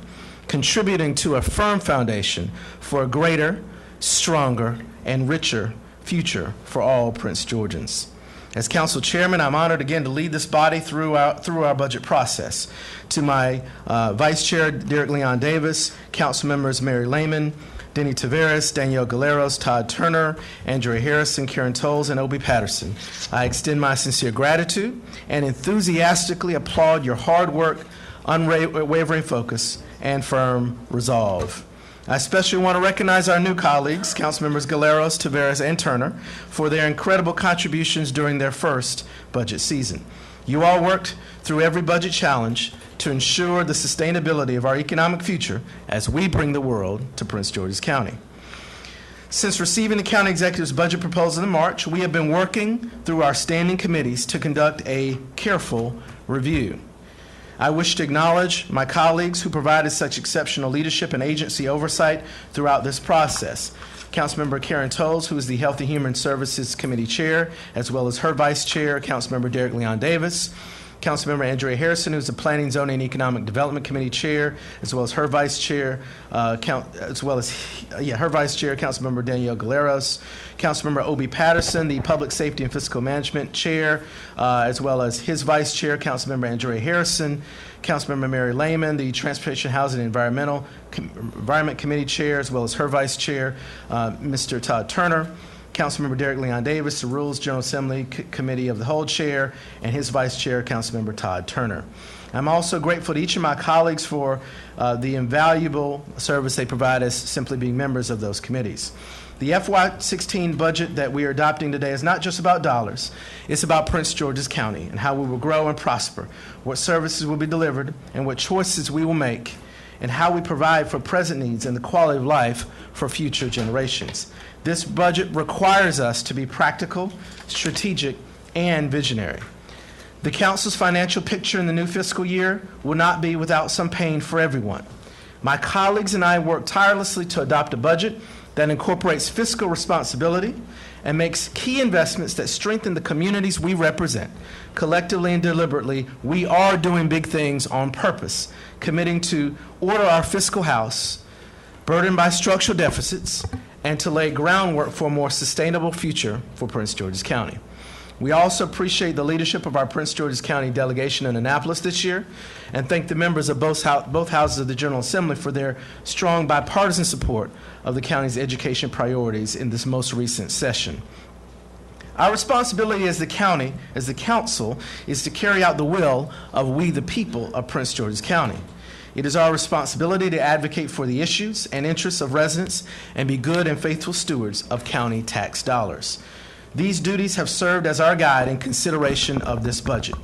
contributing to a firm foundation for a greater, stronger, and richer future for all Prince Georgians. As Council Chairman, I'm honored again to lead this body through our budget process. To my Vice Chair, Derek Leon Davis, Council Members Mary Lehman, Denny Taveras, Danielle Galeros, Todd Turner, Andrea Harrison, Karen Tolles, and Obie Patterson, I extend my sincere gratitude and enthusiastically applaud your hard work, unwavering focus, and firm resolve. I especially want to recognize our new colleagues, Councilmembers Galeros, Taveras, and Turner, for their incredible contributions during their first budget season. You all worked through every budget challenge to ensure the sustainability of our economic future as we bring the world to Prince George's County. Since receiving the county executive's budget proposal in March, we have been working through our standing committees to conduct a careful review. I wish to acknowledge my colleagues who provided such exceptional leadership and agency oversight throughout this process. Councilmember Karen Tolles, who is the Health and Human Services Committee Chair, as well as her Vice Chair, Councilmember Derek Leon Davis. Councilmember Andrea Harrison, who's the Planning, Zoning, and Economic Development Committee Chair, as well as her Vice Chair, her Vice Chair, Councilmember Danielle Galeros. Councilmember Obie Patterson, the Public Safety and Fiscal Management Chair, as well as his Vice Chair, Councilmember Andrea Harrison. Councilmember Mary Lehman, the Transportation, Housing, and Environment Committee Chair, as well as her Vice Chair, Mr. Todd Turner. Councilmember Derek Leon Davis, the Rules General Assembly Committee of the Whole Chair, and his Vice Chair, Councilmember Todd Turner. I'm also grateful to each of my colleagues for the invaluable service they provide as simply being members of those committees. The FY16 budget that we are adopting today is not just about dollars. It's about Prince George's County and how we will grow and prosper, what services will be delivered, and what choices we will make, and how we provide for present needs and the quality of life for future generations. This budget requires us to be practical, strategic, and visionary. The Council's financial picture in the new fiscal year will not be without some pain for everyone. My colleagues and I work tirelessly to adopt a budget that incorporates fiscal responsibility and makes key investments that strengthen the communities we represent. Collectively and deliberately, we are doing big things on purpose, committing to order our fiscal house, burdened by structural deficits, and to lay groundwork for a more sustainable future for Prince George's County. We also appreciate the leadership of our Prince George's County delegation in Annapolis this year, and thank the members of both houses of the General Assembly for their strong bipartisan support of the county's education priorities in this most recent session. Our responsibility as the county, as the council, is to carry out the will of we the people of Prince George's County. It is our responsibility to advocate for the issues and interests of residents and be good and faithful stewards of county tax dollars. These duties have served as our guide in consideration of this budget.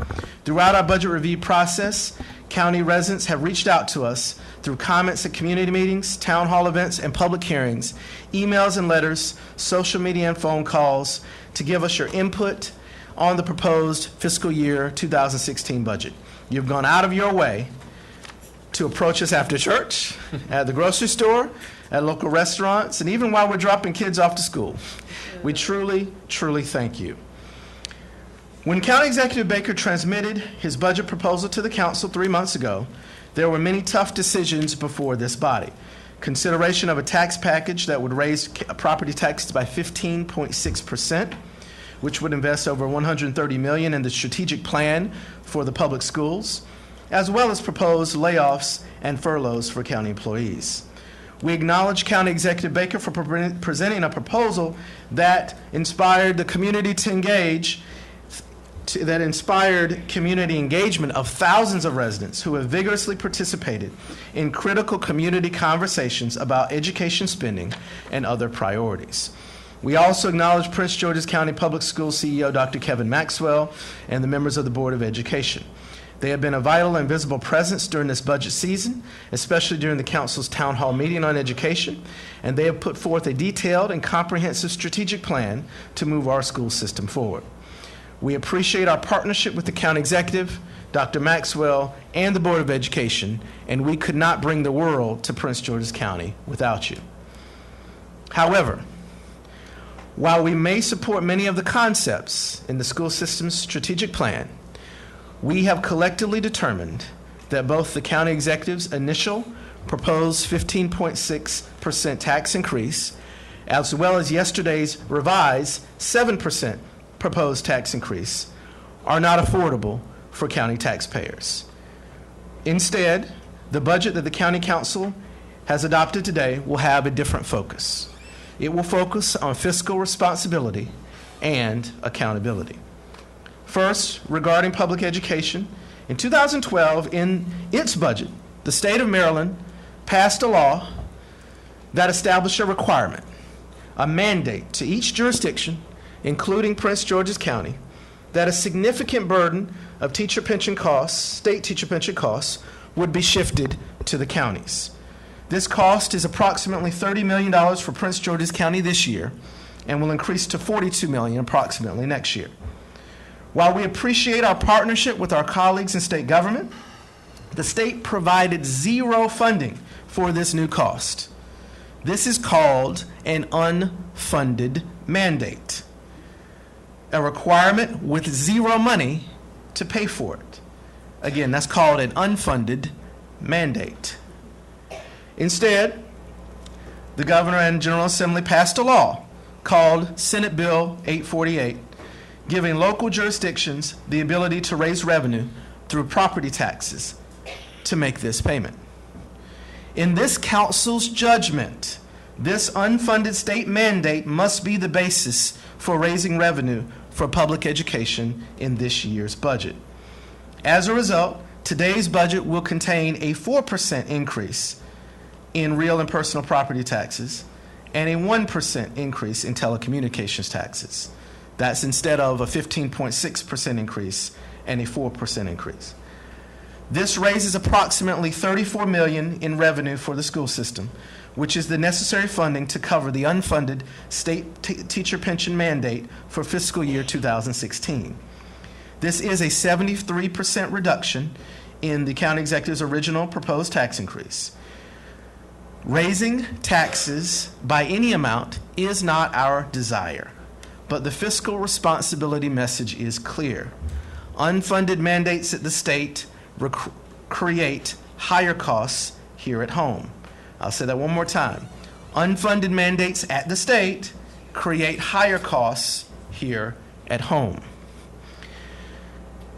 Throughout our budget review process, county residents have reached out to us through comments at community meetings, town hall events, and public hearings, emails and letters, social media and phone calls to give us your input on the proposed fiscal year 2016 budget. You've gone out of your way to approach us after church, at the grocery store, at local restaurants, and even while we're dropping kids off to school. We truly, truly thank you. When County Executive Baker transmitted his budget proposal to the council 3 months ago, there were many tough decisions before this body. Consideration of a tax package that would raise property taxes by 15.6%, which would invest over $130 million in the strategic plan for the public schools, as well as proposed layoffs and furloughs for county employees. We acknowledge County Executive Baker for presenting a proposal that inspired the community to engage, that inspired community engagement of thousands of residents who have vigorously participated in critical community conversations about education spending and other priorities. We also acknowledge Prince George's County Public Schools CEO Dr. Kevin Maxwell and the members of the Board of Education. They have been a vital and visible presence during this budget season, especially during the council's town hall meeting on education, and they have put forth a detailed and comprehensive strategic plan to move our school system forward. We appreciate our partnership with the county executive, Dr. Maxwell, and the Board of Education, and we could not bring the world to Prince George's County without you. However, while we may support many of the concepts in the school system's strategic plan, we have collectively determined that both the county executive's initial proposed 15.6% tax increase, as well as yesterday's revised 7% proposed tax increase, are not affordable for county taxpayers. Instead, the budget that the County Council has adopted today will have a different focus. It will focus on fiscal responsibility and accountability. First, regarding public education, in 2012, in its budget, the state of Maryland passed a law that established a requirement, a mandate to each jurisdiction, including Prince George's County, that a significant burden of teacher pension costs, state teacher pension costs, would be shifted to the counties. This cost is approximately $30 million for Prince George's County this year and will increase to $42 million approximately next year. While we appreciate our partnership with our colleagues in state government, the state provided zero funding for this new cost. This is called an unfunded mandate, a requirement with zero money to pay for it. Again, that's called an unfunded mandate. Instead, the governor and General Assembly passed a law called Senate Bill 848, giving local jurisdictions the ability to raise revenue through property taxes to make this payment. In this council's judgment, this unfunded state mandate must be the basis for raising revenue for public education in this year's budget. As a result, today's budget will contain a 4% increase in real and personal property taxes and a 1% increase in telecommunications taxes. That's instead of a 15.6% increase and a 4% increase. This raises approximately $34 million in revenue for the school system, which is the necessary funding to cover the unfunded state teacher pension mandate for fiscal year 2016. This is a 73% reduction in the county executive's original proposed tax increase. Raising taxes by any amount is not our desire, but the fiscal responsibility message is clear. Unfunded mandates at the state create higher costs here at home. I'll say that one more time. Unfunded mandates at the state create higher costs here at home.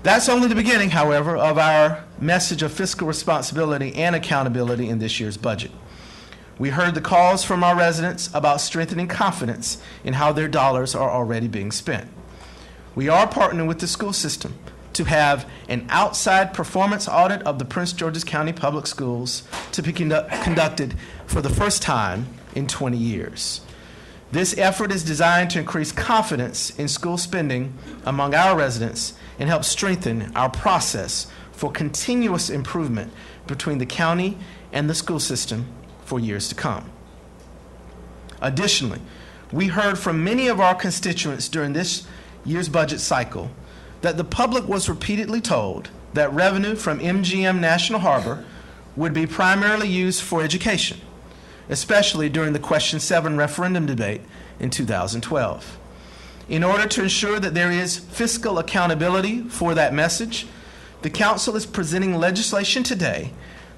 That's only the beginning, however, of our message of fiscal responsibility and accountability in this year's budget. We heard the calls from our residents about strengthening confidence in how their dollars are already being spent. We are partnering with the school system to have an outside performance audit of the Prince George's County Public Schools to be conducted for the first time in 20 years. This effort is designed to increase confidence in school spending among our residents and help strengthen our process for continuous improvement between the county and the school system for years to come. Additionally, we heard from many of our constituents during this year's budget cycle that the public was repeatedly told that revenue from MGM National Harbor would be primarily used for education, especially during the Question 7 referendum debate in 2012. In order to ensure that there is fiscal accountability for that message, the Council is presenting legislation today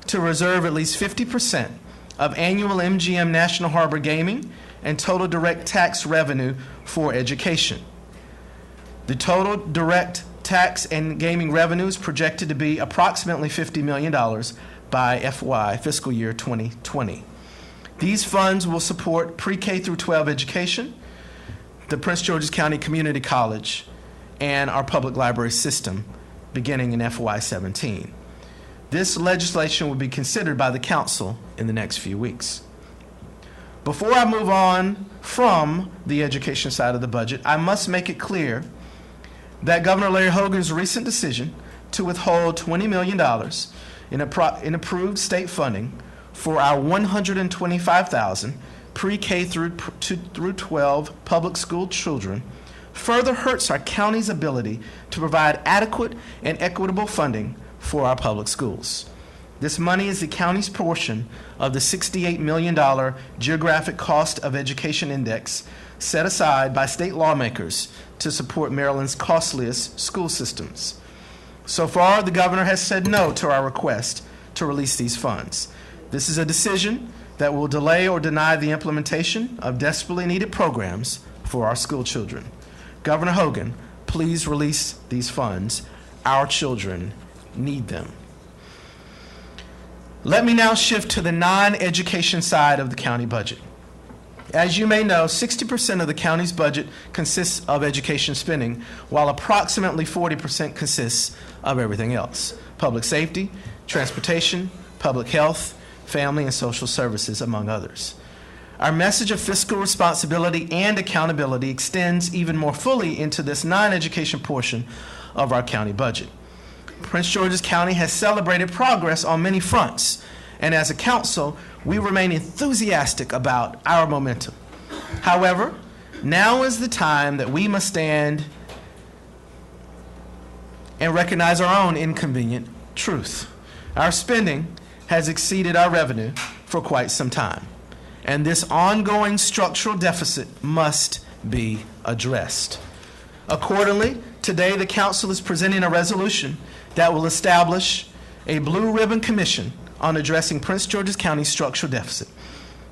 to reserve at least 50% of annual MGM National Harbor gaming and total direct tax revenue for education. The total direct tax and gaming revenue is projected to be approximately $50 million by fiscal year 2020. These funds will support pre-K through 12 education, the Prince George's County Community College, and our public library system beginning in FY17. This legislation will be considered by the Council in the next few weeks. Before I move on from the education side of the budget, I must make it clear that Governor Larry Hogan's recent decision to withhold $20 million in approved state funding for our 125,000 pre-K through 12 public school children further hurts our county's ability to provide adequate and equitable funding for our public schools. This money is the county's portion of the $68 million Geographic Cost of Education Index set aside by state lawmakers to support Maryland's costliest school systems. So far, the governor has said no to our request to release these funds. This is a decision that will delay or deny the implementation of desperately needed programs for our school children. Governor Hogan, please release these funds. Our children need them. Let me now shift to the non-education side of the county budget. As you may know, 60% of the county's budget consists of education spending, while approximately 40% consists of everything else: public safety, transportation, public health, family and social services, among others. Our message of fiscal responsibility and accountability extends even more fully into this non-education portion of our county budget. Prince George's County has celebrated progress on many fronts, and as a council, we remain enthusiastic about our momentum. However, now is the time that we must stand and recognize our own inconvenient truth. Our spending has exceeded our revenue for quite some time, and this ongoing structural deficit must be addressed. Accordingly, today the council is presenting a resolution that will establish a Blue Ribbon Commission on addressing Prince George's County's structural deficit,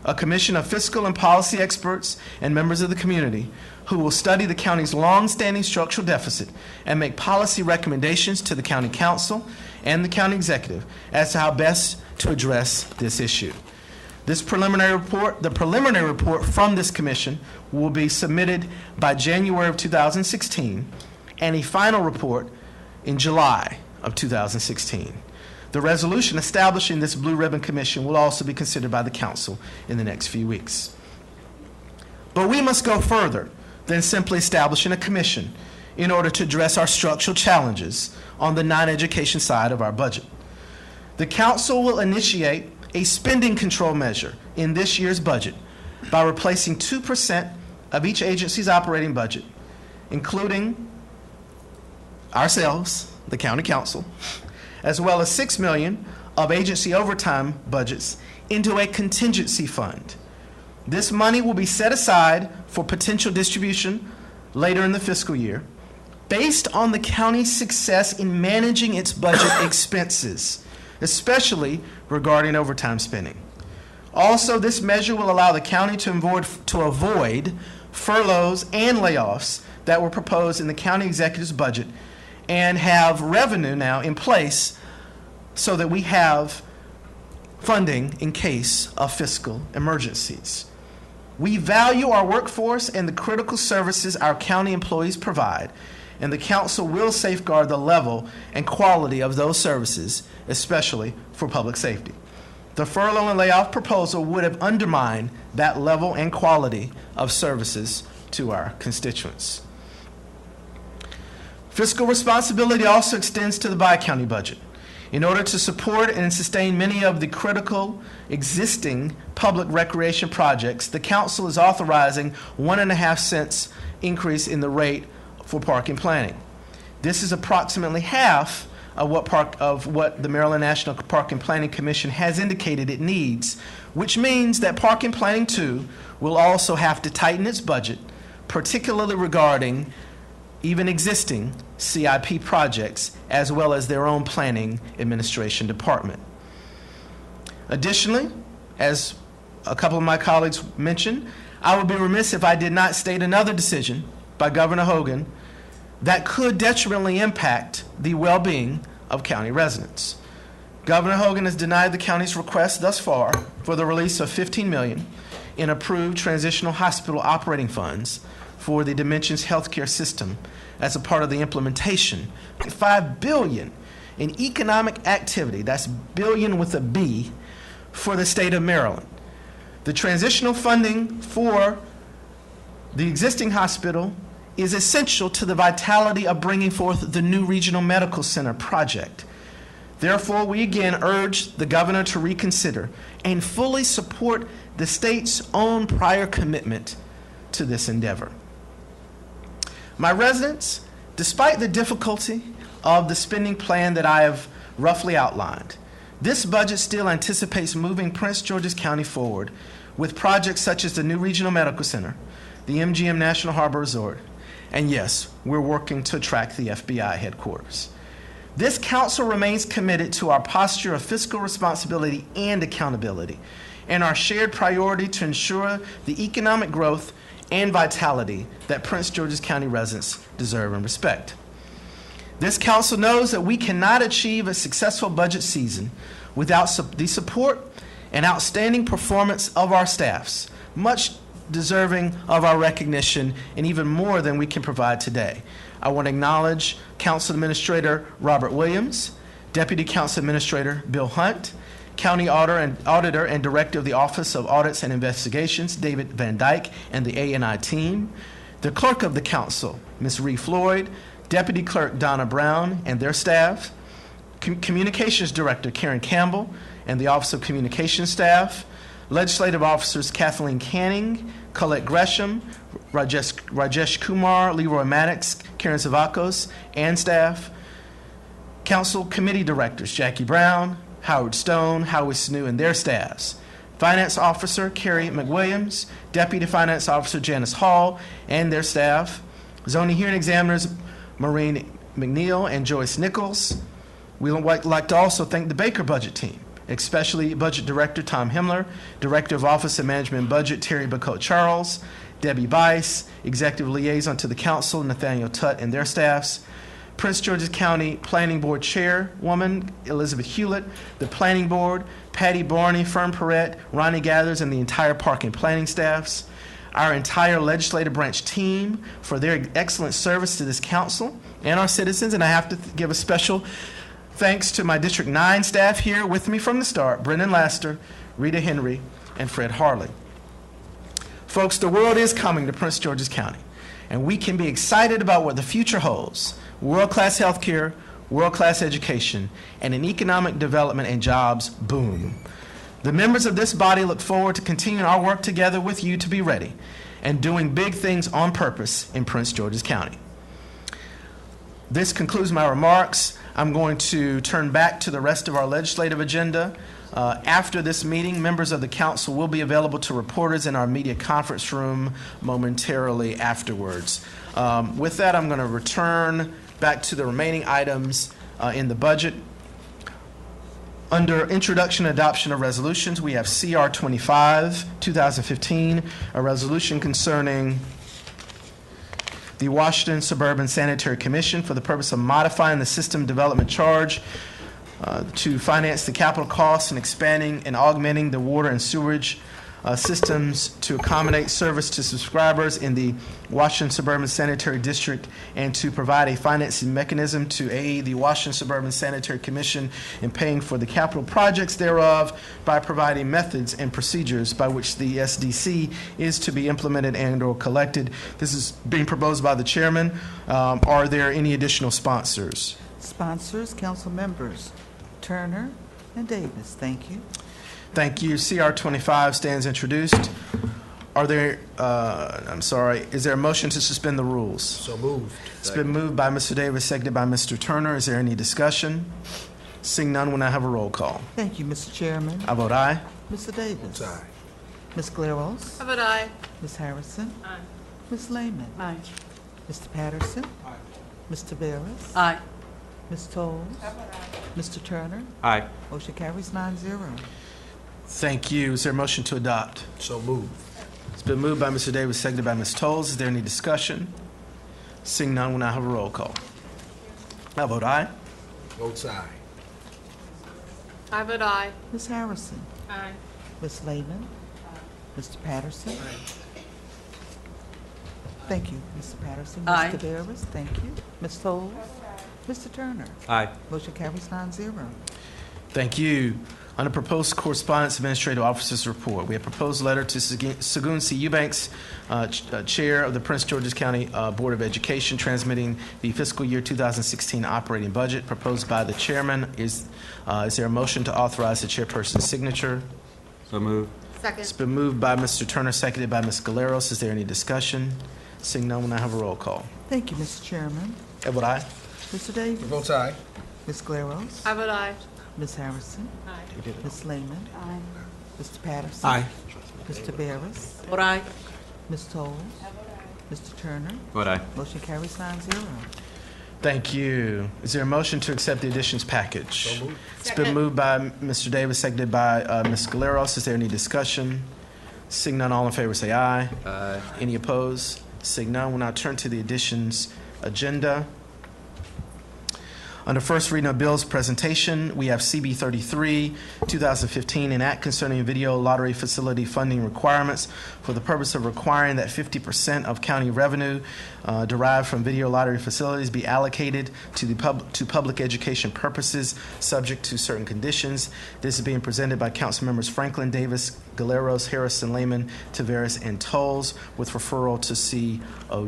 a commission of fiscal and policy experts and members of the community who will study the county's long-standing structural deficit and make policy recommendations to the county council and the county executive as to how best to address this issue. The preliminary report from this commission will be submitted by January of 2016, and a final report in July of 2016. The resolution establishing this Blue Ribbon Commission will also be considered by the council in the next few weeks. But we must go further than simply establishing a commission in order to address our structural challenges on the non-education side of our budget. The council will initiate a spending control measure in this year's budget by replacing 2% of each agency's operating budget, including ourselves, the county council, as well as $6 million of agency overtime budgets into a contingency fund. This money will be set aside for potential distribution later in the fiscal year based on the county's success in managing its budget expenses, especially regarding overtime spending. Also, this measure will allow the county to avoid furloughs and layoffs that were proposed in the county executive's budget, and have revenue now in place so that we have funding in case of fiscal emergencies. We value our workforce and the critical services our county employees provide, and the council will safeguard the level and quality of those services, especially for public safety. The furlough and layoff proposal would have undermined that level and quality of services to our constituents. Fiscal responsibility also extends to the Bi-County budget. In order to support and sustain many of the critical existing public recreation projects, the council is authorizing 1.5 cents increase in the rate for parking planning. This is approximately half of what the Maryland National Park and Planning Commission has indicated it needs, which means that Park and Planning 2 will also have to tighten its budget, particularly regarding even existing CIP projects, as well as their own planning administration department. Additionally, as a couple of my colleagues mentioned, I would be remiss if I did not state another decision by Governor Hogan that could detrimentally impact the well-being of county residents. Governor Hogan has denied the county's request thus far for the release of $15 million in approved transitional hospital operating funds for the Dimensions healthcare system as a part of the implementation of $5 billion in economic activity, that's billion with a B, for the state of Maryland. The transitional funding for the existing hospital is essential to the vitality of bringing forth the new regional medical center project. Therefore, we again urge the governor to reconsider and fully support the state's own prior commitment to this endeavor. My residents, despite the difficulty of the spending plan that I have roughly outlined, this budget still anticipates moving Prince George's County forward with projects such as the new regional medical center, the MGM National Harbor Resort, and yes, we're working to attract the FBI headquarters. This council remains committed to our posture of fiscal responsibility and accountability, and our shared priority to ensure the economic growth and vitality that Prince George's County residents deserve and respect. This council knows that we cannot achieve a successful budget season without the support and outstanding performance of our staffs, much deserving of our recognition and even more than we can provide today. I want to acknowledge Council Administrator Robert Williams, Deputy Council Administrator Bill Hunt, County Auditor and Director of the Office of Audits and Investigations, David Van Dyke, and the ANI team, the Clerk of the Council, Ms. Ree Floyd, Deputy Clerk Donna Brown and their staff, Communications Director Karen Campbell and the Office of Communications staff, Legislative Officers Kathleen Canning, Colette Gresham, Rajesh Kumar, Leroy Maddox, Karen Zavakos, and staff, Council Committee Directors Jackie Brown, Howard Stone, Howie Sanu, and their staffs, Finance Officer Carrie McWilliams, Deputy Finance Officer Janice Hall, and their staff, Zoning Hearing Examiners Maureen McNeil and Joyce Nichols. We would like to also thank the Baker Budget Team, especially Budget Director Tom Himmler, Director of Office of Management and Budget Terry Bacote Charles, Debbie Bice, Executive Liaison to the Council Nathaniel Tutt and their staffs, Prince George's County Planning Board Chairwoman Elizabeth Hewlett, the Planning Board, Patty Barney, Fern Perrette, Ronnie Gathers, and the entire Park and Planning staffs, our entire legislative branch team for their excellent service to this council and our citizens, and I have to give a special thanks to my District 9 staff here with me from the start, Brendan Laster, Rita Henry, and Fred Harley. Folks, the world is coming to Prince George's County, and we can be excited about what the future holds. World-class healthcare, world-class education, and an economic development and jobs boom. The members of this body look forward to continuing our work together with you to be ready and doing big things on purpose in Prince George's County. This concludes my remarks. I'm going to turn back to the rest of our legislative agenda. After this meeting, members of the council will be available to reporters in our media conference room momentarily afterwards. With that, I'm going to return back to the remaining items in the budget. Under introduction and adoption of resolutions, we have CR 25, 2015, a resolution concerning the Washington Suburban Sanitary Commission for the purpose of modifying the system development charge to finance the capital costs and expanding and augmenting the water and sewage systems to accommodate service to subscribers in the Washington Suburban Sanitary District and to provide a financing mechanism to aid the Washington Suburban Sanitary Commission in paying for the capital projects thereof by providing methods and procedures by which the SDC is to be implemented and or collected. This is being proposed by the chairman. Are there any additional sponsors? Sponsors, council members. Turner, and Davis. Thank you. Thank you. CR 25 stands introduced. Are there, is there a motion to suspend the rules? So moved. It's been moved by Mr. Davis, seconded by Mr. Turner. Is there any discussion? Seeing none, we'll now have a roll call. Thank you, Mr. Chairman. I vote aye. Mr. Davis. Aye. Ms. Glaros. How about aye? Ms. Harrison. Aye. Ms. Lehman. Aye. Mr. Patterson. Mr. Barris. Aye. Ms. Tolles. Mr. Turner. Aye. Motion carries 9-0. Thank you. Is there a motion to adopt? So moved. It's been moved by Mr. Davis, seconded by Ms. Tolles. Is there any discussion? Seeing none, we'll now have a roll call. I vote aye. Votes aye. I vote aye. Ms. Harrison. Aye. Ms. Lehman. Mr. Patterson. Thank you, Mr. Patterson. Aye. Mr. Barris. Thank you. Ms. Tolles. Mr. Turner. Aye. Motion carries 9-0. Thank you. On the proposed correspondence administrative officer's report, we have proposed letter to Sagoon C. Eubanks, Chair of the Prince George's County Board of Education, transmitting the fiscal year 2016 operating budget proposed by the chairman. Is there a motion to authorize the chairperson's signature? So moved. Second. It's been moved by Mr. Turner, seconded by Ms. Galeros. Is there any discussion? Seeing none, we'll now have a roll call. Thank you, Mr. Chairman. I vote aye. Mr. Davis. Votes aye. Ms. Glaros. I vote aye. Ms. Harrison. Aye. Ms. Lehman. Aye. Mr. Patterson. Aye. Mr. Barris. Vote aye. Ms. Tolles. Mr. Turner. Vote aye. Motion carries 9-0. Thank you. Is there a motion to accept the additions package? So moved. It's been moved by Mr. Davis, seconded by Ms. Galeros. Is there any discussion? Seeing none, all in favor say aye. Aye. Any opposed? Seeing none, we'll now turn to the additions agenda. Under first reading of bills presentation, we have CB 33, 2015, an act concerning video lottery facility funding requirements for the purpose of requiring that 50% of county revenue derived from video lottery facilities be allocated to public education purposes, subject to certain conditions. This is being presented by Council Members Franklin, Davis, Galeros, Harrison, Lehman, Taveras, and Tolles, with referral to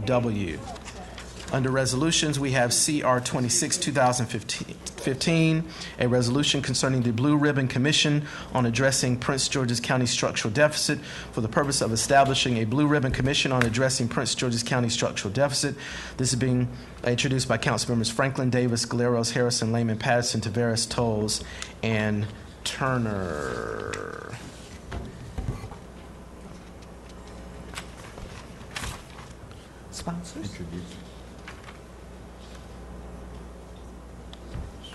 COW. Under resolutions, we have CR 26, 2015, a resolution concerning the Blue Ribbon Commission on addressing Prince George's County structural deficit for the purpose of establishing a Blue Ribbon Commission on addressing Prince George's County structural deficit. This is being introduced by Council Members Franklin, Davis, Galeros, Harrison, Lehman, Patterson, Taveras, Tolles, and Turner. Sponsors?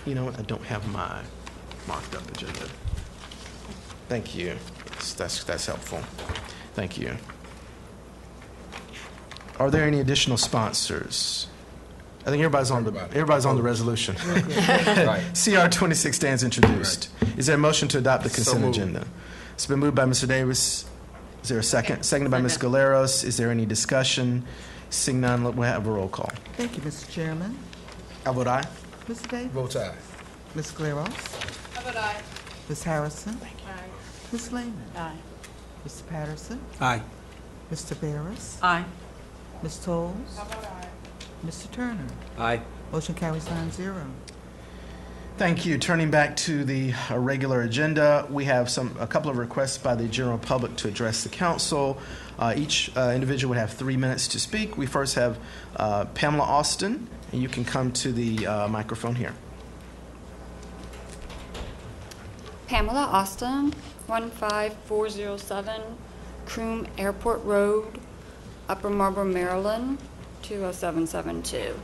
You know what? I don't have my marked up agenda. Thank you. Yes, that's helpful. Thank you. Are there any additional sponsors? I think everybody's on the resolution. Right. CR 26 stands introduced. Is there a motion to adopt the consent moved. agenda? It's been moved by Mr. Davis. Is there a second? Seconded by Ms. Galeros. Is there any discussion? Seeing none, we'll have a roll call. Thank you, Mr. Chairman. I vote aye. Mr. Davis. Votes aye. Ms. Glaros. I vote aye. Ms. Harrison. Aye. Ms. Lehman. Aye. Mr. Patterson. Aye. Mr. Barris. Aye. Ms. Tolles. Mr. Turner. Aye. Motion carries 9-0. Thank you. Turning back to the regular agenda, we have a couple of requests by the general public to address the council. Each individual would have 3 minutes to speak. We first have Pamela Austin, and you can come to the microphone here. Pamela Austin, 15407 Croom Airport Road, Upper Marlboro, Maryland, 20772.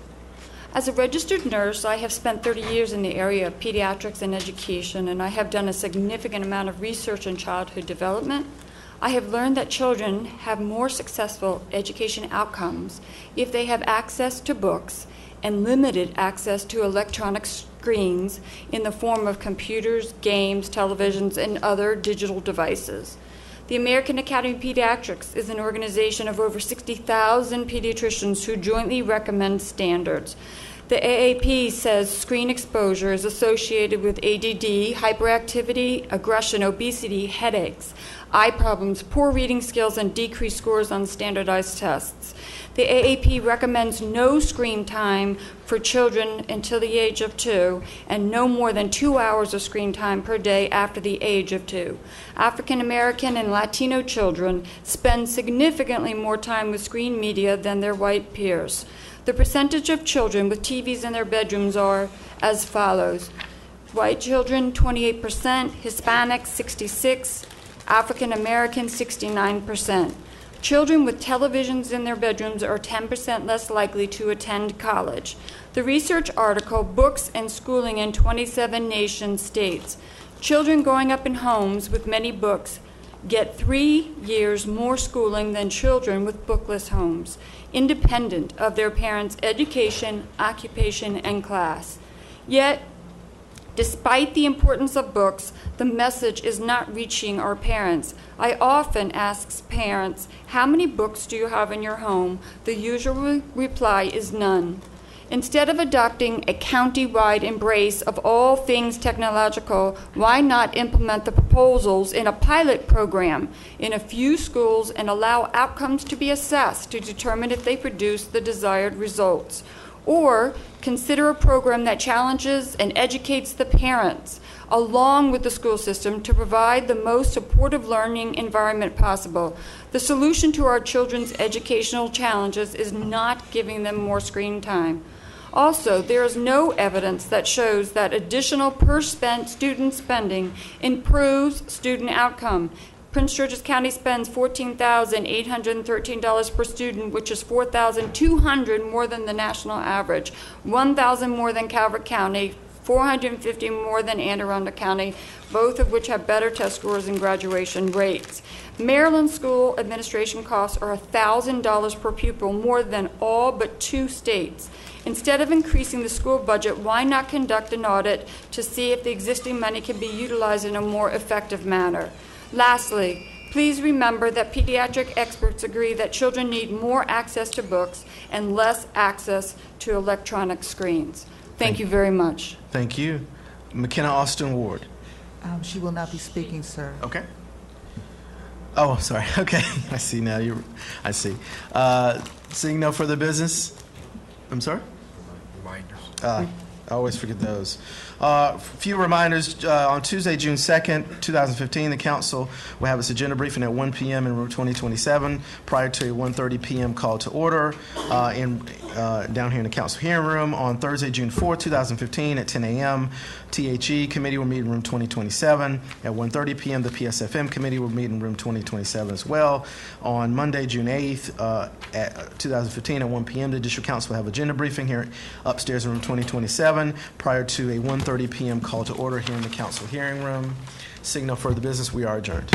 As a registered nurse, I have spent 30 years in the area of pediatrics and education, and I have done a significant amount of research in childhood development. I have learned that children have more successful education outcomes if they have access to books and limited access to electronic screens in the form of computers, games, televisions, and other digital devices. The American Academy of Pediatrics is an organization of over 60,000 pediatricians who jointly recommend standards. The AAP says screen exposure is associated with ADD, hyperactivity, aggression, obesity, headaches, eye problems, poor reading skills, and decreased scores on standardized tests. The AAP recommends no screen time for children until the age of 2 and no more than 2 hours of screen time per day after the age of 2. African American and Latino children spend significantly more time with screen media than their white peers. The percentage of children with TVs in their bedrooms are as follows. White children, 28%, Hispanics, 66%, African American, 69%. Children with televisions in their bedrooms are 10% less likely to attend college. The research article, Books and Schooling in 27 Nations, states, children growing up in homes with many books get 3 years more schooling than children with bookless homes, independent of their parents' education, occupation, and class. Yet, despite the importance of books, the message is not reaching our parents. I often ask parents, how many books do you have in your home? The usual reply is none. Instead of adopting a county-wide embrace of all things technological, why not implement the proposals in a pilot program in a few schools and allow outcomes to be assessed to determine if they produce the desired results? Or consider a program that challenges and educates the parents along with the school system to provide the most supportive learning environment possible. The solution to our children's educational challenges is not giving them more screen time. Also, there is no evidence that shows that additional per-student spending improves student outcome. Prince George's County spends $14,813 per student, which is $4,200 more than the national average, $1,000 more than Calvert County, $450 more than Anne Arundel County, both of which have better test scores and graduation rates. Maryland school administration costs are $1,000 per pupil, more than all but 2 states. Instead of increasing the school budget, why not conduct an audit to see if the existing money can be utilized in a more effective manner? Lastly, please remember that pediatric experts agree that children need more access to books and less access to electronic screens. Thank you very much. Thank you. McKenna Austin Ward. She will not be speaking, sir. Okay. Oh, sorry. Okay. I see now. I see. Seeing no further business. I'm sorry? Reminders. I always forget those. Few reminders. On Tuesday, June 2nd, 2015, the council will have its agenda briefing at 1 p.m. in room 2027 prior to a 1:30 p.m. call to order down here in the council hearing room. On Thursday, June 4th, 2015 at 10 a.m., THE committee will meet in room 2027. At 1:30 p.m., the PSFM committee will meet in room 2027 as well. On Monday, June 8th, at 2015 at 1 p.m., the district council will have agenda briefing here upstairs in room 2027 prior to a 1:30 p.m. call to order here in the council hearing room. Seeing no further business, we are adjourned.